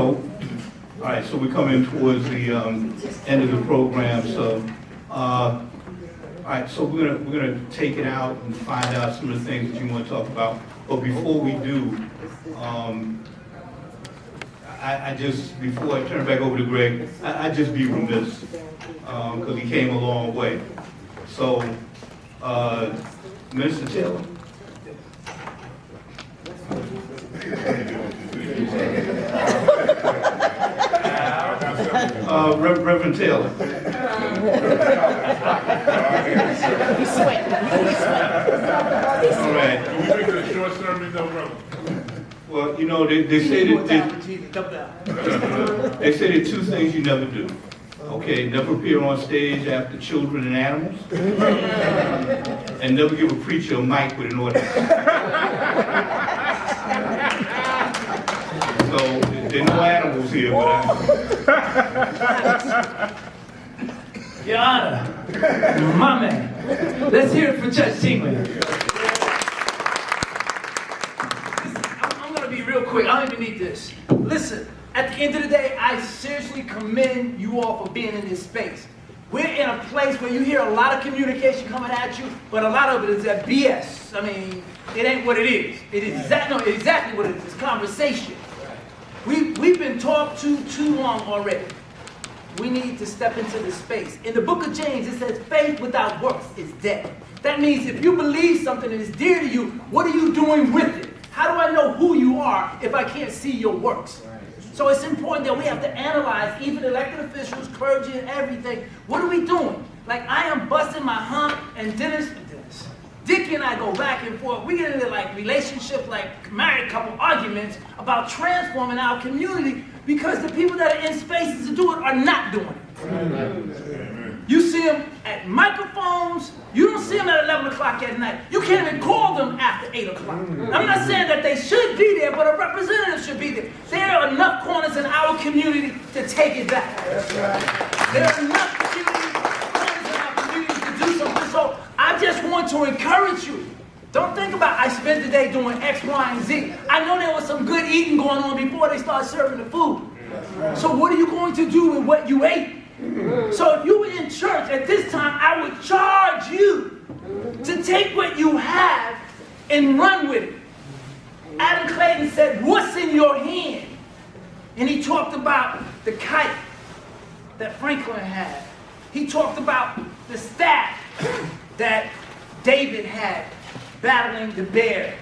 all right, so we're coming towards the end of the program. So, all right, so we're gonna take it out and find out some of the things that you want to talk about. But before we do, before I turn it back over to Greg, I just be remiss because he came a long way. So, Minister Taylor. Reverend Taylor. He's sweating. All right. Can we make it a short sermon, though, brother? Well, they say that 2 things you never do. Okay, never appear on stage after children and animals, and never give a preacher a mic with an audience. So there are no animals here, but Your Honor, my man, let's hear it for Judge Tingler. I'm gonna be real quick, I don't even need this. Listen, at the end of the day, I seriously commend you all for being in this space. We're in a place where you hear a lot of communication coming at you, but a lot of it is that BS. I mean, it ain't what it is. It is exactly what it is. It's conversation. We've been talked to too long already. We need to step into this space. In the book of James, it says faith without works is dead. That means if you believe something that is dear to you, what are you doing with it? How do I know who you are if I can't see your works? So it's important that we have to analyze, even elected officials, clergy, and everything. What are we doing? Like, I am busting my hump, and Dickie and I go back and forth. We get into like relationships, like married couple arguments about transforming our community because the people that are in spaces to do it are not doing it. You see them at microphones. You don't see them at 11 o'clock at night. You can't even call them after 8 o'clock. I'm not saying that they should be there, but a representative should be there. There are enough corners in our community to take it back. There are enough corners in our community to do something. So I just want to encourage you. Don't think about, I spent the day doing X, Y, and Z. I know there was some good eating going on before they started serving the food. So what are you going to do with what you ate? So if you were in church at this time, I would charge you to take what you have and run with it. Adam Clayton said, what's in your hand? And he talked about the kite that Franklin had. He talked about the staff that David had battling the bear.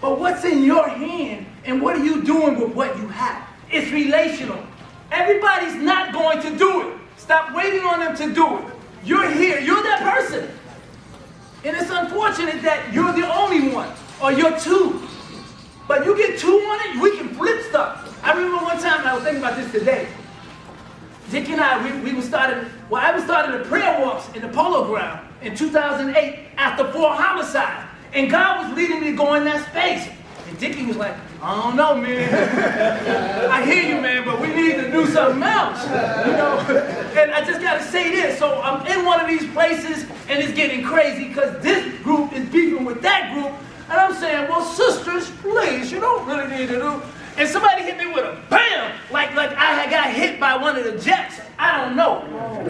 But what's in your hand and what are you doing with what you have? It's relational. Everybody's not going to do it. Stop waiting on them to do it. You're here. You're that person. And it's unfortunate that you're the only one or you're two. But you get two on it, we can flip stuff. I remember one time, and I was thinking about this today. Dick and I, I was starting the prayer walks in the Polo Ground in 2008 after 4 homicides. And God was leading me to go in that space. And Dickie was like, I don't know, man. I hear you, man, but we need to do something else. You know? And I just got to say this. So I'm in one of these places, and it's getting crazy because this group is beefing with that group. And I'm saying, well, sisters, please, you don't really need to do. And somebody hit me with a bam, like I had got hit by one of the jets. I don't know.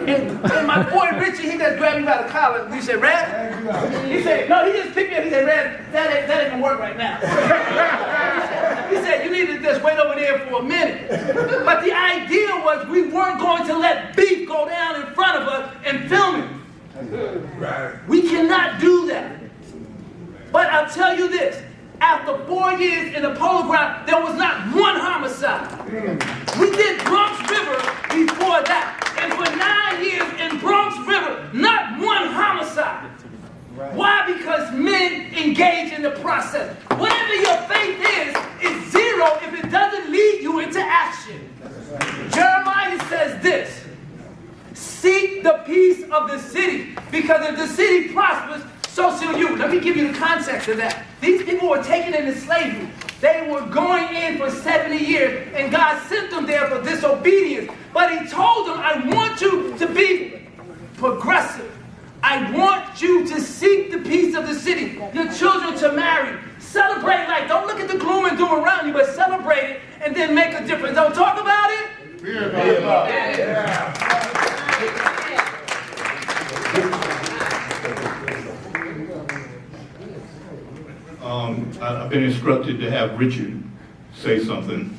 And my boy Richie, he just grabbed me by the collar. And he said, Rad? He said, no, he just picked me up. He said, Rad, that ain't gonna work right now. He said, you need to just wait over there for a minute. But the idea was we weren't going to let beef go down in front of us and film it. We cannot do that. But I'll tell you this. After 4 years in the Polo Ground, there was not one homicide. We did Bronx River before that. And for 9 years in Bronx River, not one homicide. Why? Because men engage in the process. Whatever your faith is zero if it doesn't lead you into action. Jeremiah says this, seek the peace of the city, because if the city prospers, so shall you. Let me give you the context of that. These people were taken into slavery. They were going in for 70 years, and God sent them there for disobedience. But he told them, I want you to be progressive. I want you to seek the peace of the city. Your children to marry. Celebrate life. Don't look at the gloom and doom around you, but celebrate it and then make a difference. Don't talk about it. Be about it. I've been instructed to have Richard say something.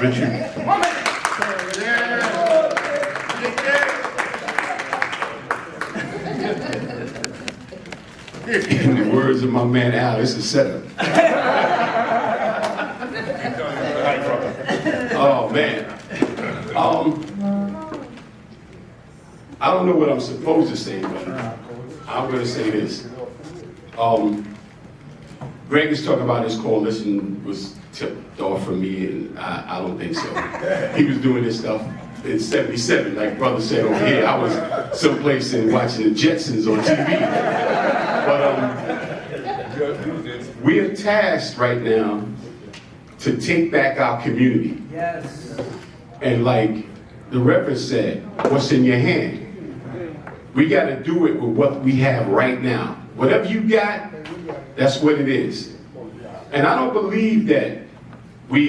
Richard. In the words of my man Al, it's a setup. Oh man. I don't know what I'm supposed to say, but I'm going to say this. Greg is talking about his coalition was tipped off from me, and I don't think so. He was doing this stuff in '77, like brother said over here. I was someplace and watching the Jetsons on TV. But we are tasked right now to take back our community. Yes. And like the Reverend said, what's in your hand? We got to do it with what we have right now. Whatever you got, that's what it is. And I don't believe that we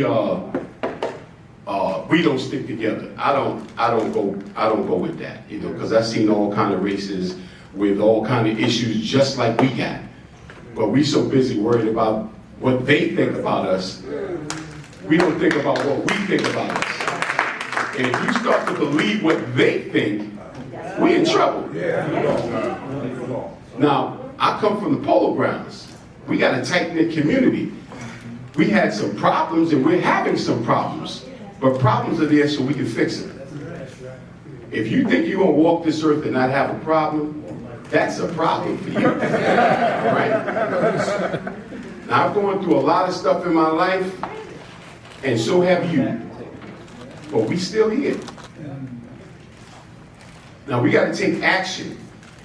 don't stick together. I don't go with that, you know, because I've seen all kind of races with all kind of issues just like we got. But we so busy worried about what they think about us, we don't think about what we think about us. And if you start to believe what they think, we're in trouble. Now, I come from the Polo Grounds. We got a tight-knit community. We had some problems, and we're having some problems. But problems are there so we can fix them. If you think you're going to walk this earth and not have a problem, that's a problem for you. Right? Now, I've gone through a lot of stuff in my life, and so have you. But we still here. Now, we got to take action.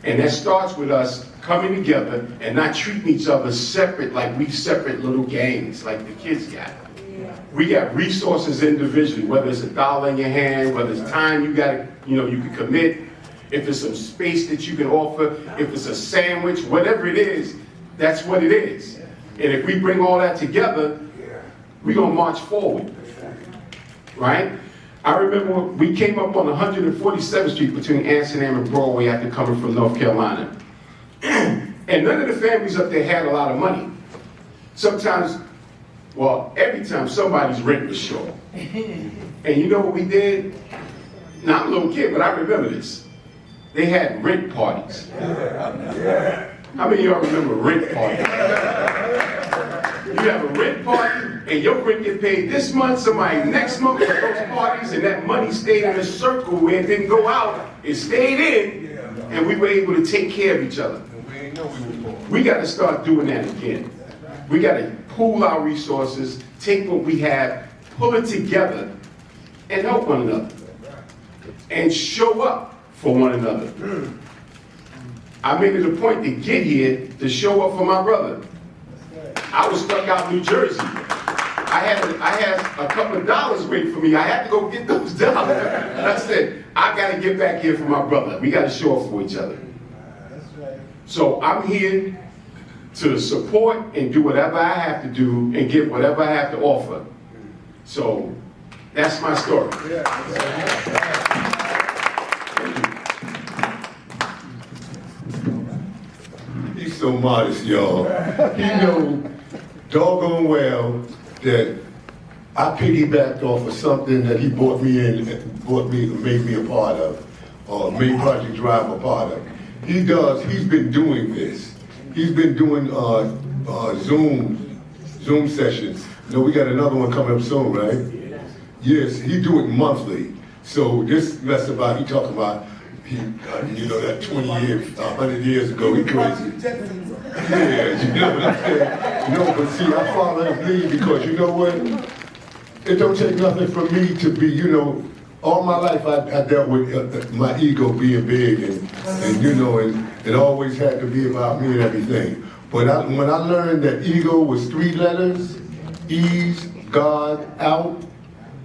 And that starts with us coming together and not treating each other separate like we separate little gangs like the kids got. We got resources individually, whether it's $1 in your hand, whether it's time you got, you can commit, if it's some space that you can offer, if it's a sandwich, whatever it is, that's what it is. And if we bring all that together, we're gonna march forward, right? I remember we came up on 147th Street between Amsterdam and Broadway after coming from North Carolina. And none of the families up there had a lot of money. Sometimes, well, every time somebody's rent was short. And you know what we did? Now, I'm a little kid, but I remember this. They had rent parties. How many of y'all remember rent parties? You have a rent party, and your rent get paid this month, somebody next month for those parties, and that money stayed in a circle where it didn't go out. It stayed in, and we were able to take care of each other. We got to start doing that again. We got to pool our resources, take what we have, pull it together, and help one another. And show up for one another. I made it a point to get here to show up for my brother. I was stuck out in New Jersey. I had a couple of dollars waiting for me. I had to go get those dollars. And I said, I got to get back here for my brother. We got to show up for each other. So I'm here to support and do whatever I have to do and give whatever I have to offer. So that's my story. He's so modest, y'all. He know doggone well that I piggybacked off of something that he brought me in, made me a part of, or made Project Drive a part of. He's been doing this. He's been doing Zoom sessions. You know, we got another one coming up soon, right? Yes, he do it monthly. So this mess about, he talking about, that 20 years, 100 years ago, he crazy. Yeah, you know what I'm saying? No, but see, I follow his lead because you know what? It don't take nothing from me to be, all my life I dealt with my ego being big and it always had to be about me and everything. But when I learned that ego was 3 letters, ease, God, out,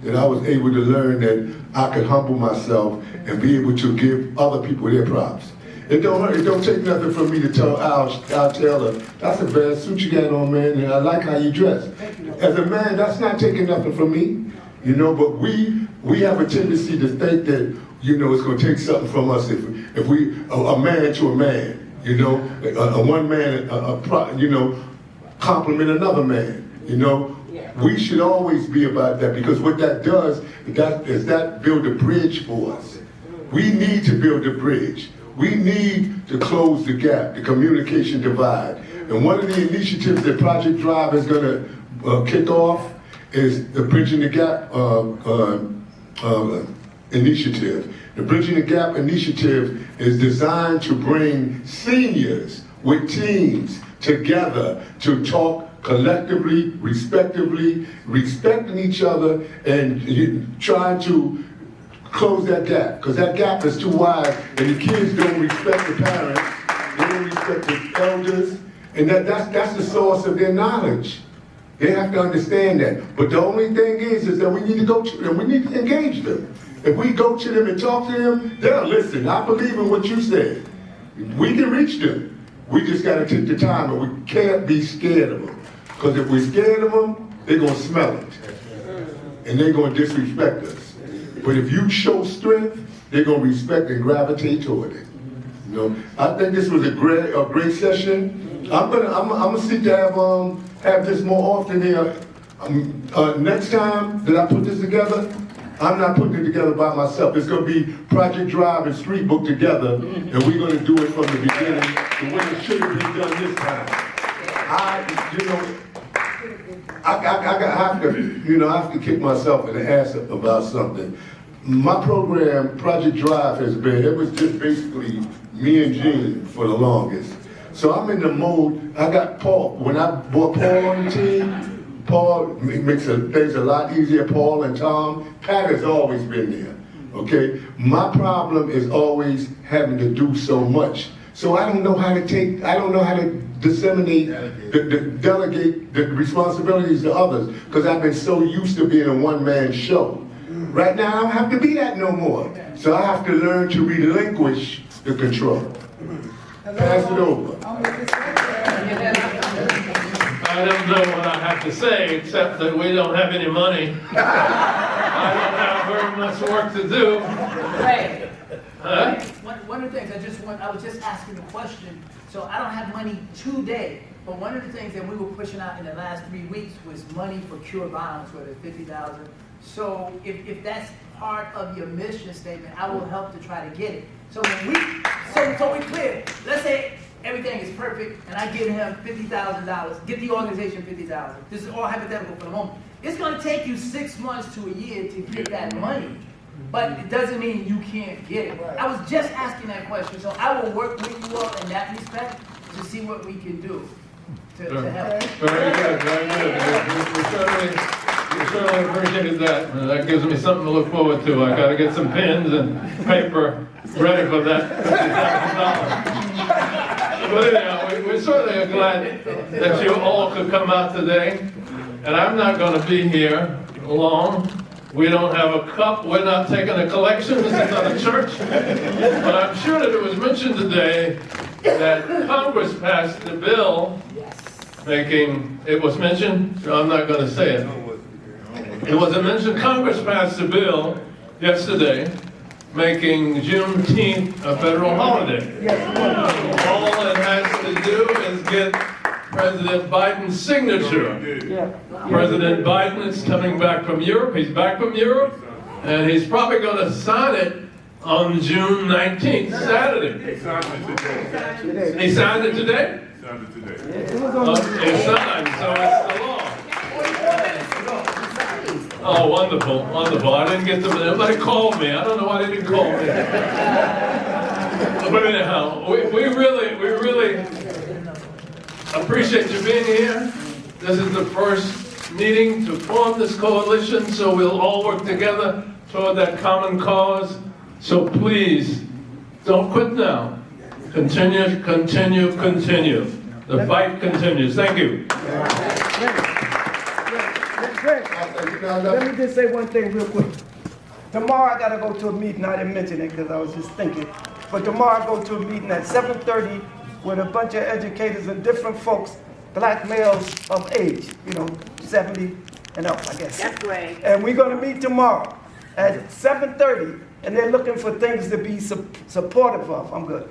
then I was able to learn that I could humble myself and be able to give other people their props. It don't hurt. It don't take nothing from me to tell Al Taylor, that's a bad suit you got on, man, and I like how you dress. As a man, that's not taking nothing from me, but we have a tendency to think that, it's going to take something from us if we, a man to a man, a one man, compliment another man, We should always be about that because what that does is that build a bridge for us. We need to build a bridge. We need to close the gap, the communication divide. And one of the initiatives that Project Drive is going to kick off is the Bridging the Gap initiative. The Bridging the Gap initiative is designed to bring seniors with teens together to talk collectively, respectively, respecting each other and trying to close that gap, because that gap is too wide and the kids don't respect the parents, they don't respect the elders, and that's the source of their knowledge. They have to understand that. But the only thing is that we need to go to them, we need to engage them. If we go to them and talk to them, they'll listen. I believe in what you said. We can reach them. We just got to take the time, and we can't be scared of them. Because if we're scared of them, they're going to smell it. and they're gonna disrespect us. But if you show strength, they're gonna respect and gravitate toward it. You know, I think this was a great session. I'm gonna seek to have this more often here. Next time that I put this together, I'm not putting it together by myself. It's gonna be Project Drive and Street Book together, and we're gonna do it from the beginning, the way it should have been done this time. I have to kick myself in the ass about something. My program, Project Drive, it was just basically me and Gene for the longest. So I'm in the mode, I got Paul. When I brought Paul on the team, Paul makes things a lot easier, Paul and Tom. Pat has always been there, okay? My problem is always having to do so much. So I don't know how to disseminate, delegate the responsibilities to others, because I've been so used to being a one-man show. Right now, I don't have to be that no more. So I have to learn to relinquish the control. Pass it over. I don't know what I have to say, except that we don't have any money. I don't have very much work to do. Right. Huh? One of the things I was just asking a question. So I don't have money today, but one of the things that we were pushing out in the last 3 weeks was money for cure violence, whether it's 50,000. So if that's part of your mission statement, I will help to try to get it. So we're clear. Let's say everything is perfect, and I give him $50,000. Get the organization $50,000. This is all hypothetical for the moment. It's going to take you 6 months to a year to get that money, but it doesn't mean you can't get it. I was just asking that question, so I will work with you all in that respect to see what we can do to help. Very good, very good. We certainly appreciated that. That gives me something to look forward to. I got to get some pens and paper ready for that $50,000. But anyhow, we're certainly glad that you all could come out today. And I'm not going to be here long. We don't have a cup. We're not taking a collection. This is not a church. But I'm sure that it was mentioned today that Congress passed the bill it was mentioned, I'm not going to say it. It wasn't mentioned. Congress passed a bill yesterday making Juneteenth a federal holiday. All it has to do is get President Biden's signature. President Biden is coming back from Europe. He's back from Europe, and he's probably going to sign it on June 19th, Saturday. He signed it today. He signed it today? It's signed, so it's the law. Oh, wonderful, wonderful. I didn't get them. Nobody called me. I don't know why they didn't call me. But anyhow, we really appreciate you being here. This is the first meeting to form this coalition, so we'll all work together toward that common cause. So please, don't quit now. Continue, continue, continue. The fight continues. Thank you. Let me just say one thing real quick. Tomorrow I gotta go to a meeting. I didn't mention it because I was just thinking. But tomorrow I go to a meeting at 7:30 with a bunch of educators and different folks, black males of age, 70 and up, I guess. That's great. And we're gonna meet tomorrow at 7:30, and they're looking for things to be supportive of. I'm good.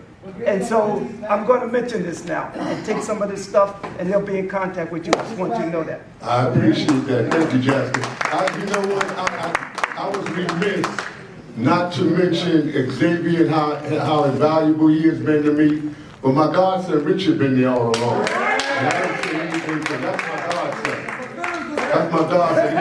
And so I'm going to mention this now and take some of this stuff, and they'll be in contact with you. I just want you to know that. I appreciate that. Thank you, Jasper. You know what? I was remiss not to mention Xavier and how invaluable he has been to me. But my godson Richard been there all along. And I don't say anything, because that's my godson. That's my godson,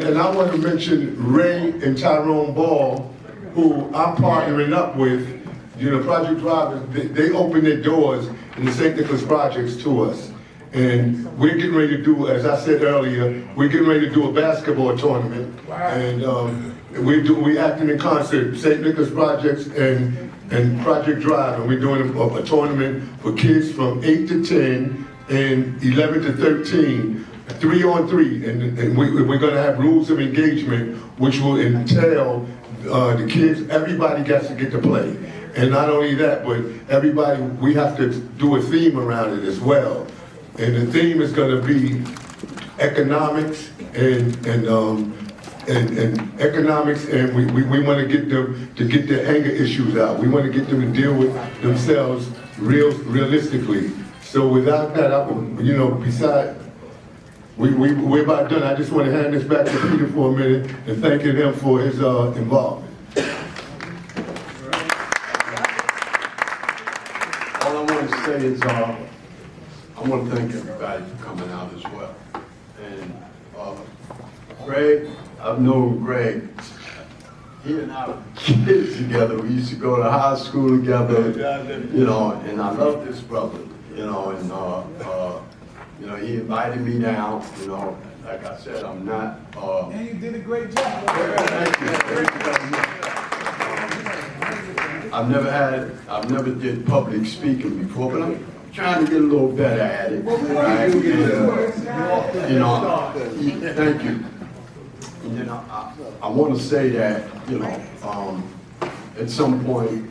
And I want to mention Ray and Tyrone Ball, who I'm partnering up with. Project Drive, they open their doors in the St. Nicholas projects to us. And we're getting ready to do, as I said earlier, we're getting ready to do a basketball tournament. And we acting in concert, St. Nicholas projects and Project Drive. And we're doing a tournament for kids from 8 to 10 and 11 to 13, 3-on-3. And we're going to have rules of engagement, which will entail the kids, everybody gets to get to play. And not only that, but everybody, we have to do a theme around it as well. And the theme is going to be economics and economics, and we want to get them to get their anger issues out. We want to get them to deal with themselves realistically. So without that, besides, we're about done. I just want to hand this back to Peter for a minute and thanking him for his involvement. All I want to say is I want to thank everybody for coming out as well. And Greg, I've known Greg. He and I were kids together. We used to go to high school together, and I love this brother, and he invited me down, like I said, I'm not. And you did a great job. Thank you. I've never did public speaking before, but I'm trying to get a little better at it. Right? And, thank you. And then I want to say that, at some point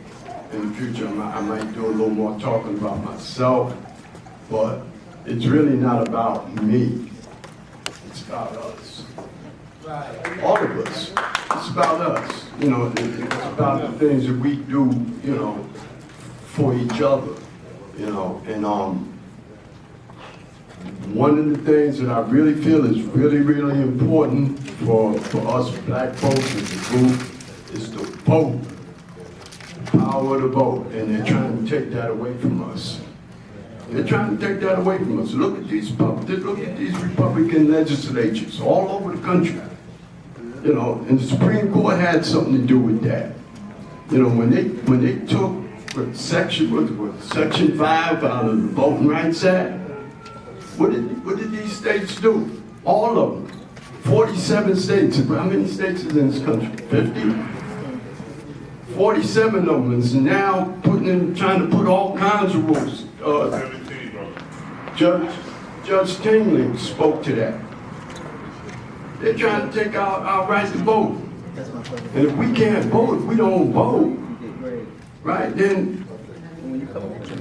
in the future, I might do a little more talking about myself, but it's really not about me. It's about us. All of us. It's about us. It's about the things that we do, for each other, and one of the things that I really feel is really, really important for us black folks as a group is the vote. The power of the vote. And they're trying to take that away from us. They're trying to take that away from us. Look at these Republican legislatures all over the country. And the Supreme Court had something to do with that. When they took Section 5 out of the Voting Rights Act, what did these states do? All of them. 47 states. How many states is in this country? 50? 47 of them is now trying to put all kinds of rules. Judge Tingley spoke to that. They're trying to take our right to vote. And if we can't vote, if we don't vote, right, then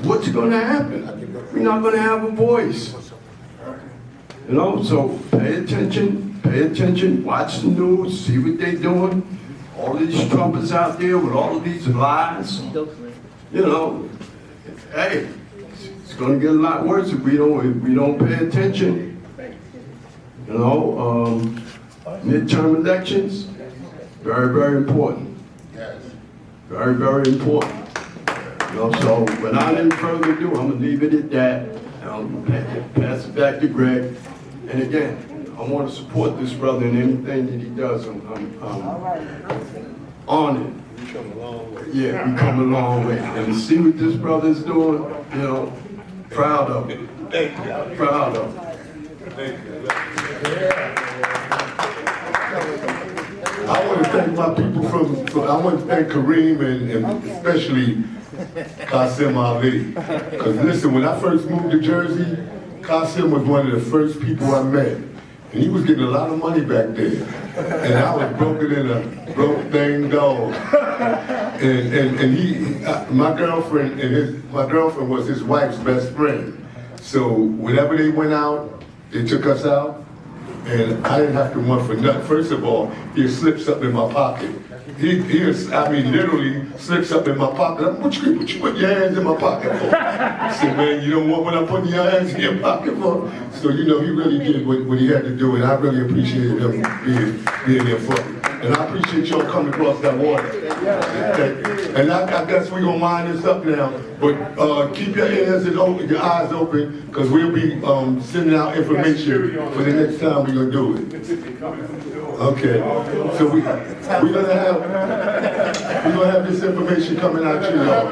what's going to happen? We're not going to have a voice. So pay attention, watch the news, see what they're doing. All of these trumpets out there with all of these lies. Hey, it's going to get a lot worse if we don't pay attention. Midterm elections, very, very important. Very, very important. So without any further ado, I'm going to leave it at that. I'll pass it back to Greg. And again, I want to support this brother in anything that he does. I'm on it. We come a long way. Yeah, we come a long way. And to see what this brother's doing, proud of him. Proud of him. I want to thank my people I want to thank Kareem and especially Qasim Ali. Because listen, when I first moved to Jersey, Qasim was one of the first people I met. And he was getting a lot of money back there. And I was broken in a broke thing dog. And my girlfriend was his wife's best friend. So whenever they went out, they took us out. And I didn't have to run for nothing. First of all, he slipped something in my pocket. He literally slips up in my pocket. What you put your hands in my pocket for? I said, man, you don't want what I'm putting your hands in your pocket for? So, he really did what he had to do, and I really appreciated him being there for me. And I appreciate y'all coming across that water. And I guess we're going to mind this up now, but keep your ears and your eyes open, because we'll be sending out information for the next time we're going to do it. Okay, so we're gonna have this information coming out to y'all.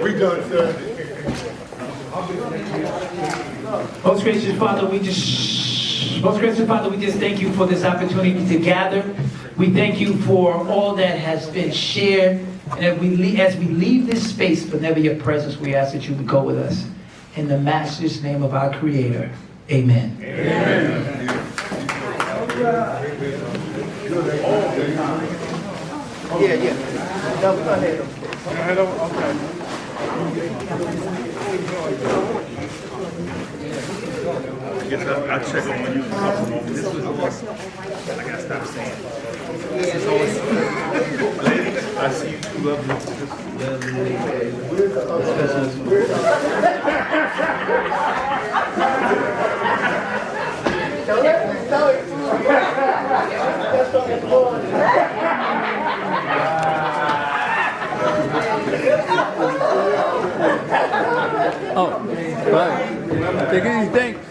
We done, sir. Most gracious Father, we just thank you for this opportunity to gather. We thank you for all that has been shared. And as we leave this space, but never your presence, we ask that you would go with us. In the matchless name of our Creator, amen. Amen. Yeah. No, go ahead. Okay. Yes, I check on you in a couple moments. This was the one I gotta stop saying. This is always, ladies, I see you two lovely. Oh, right. Take it easy, thanks.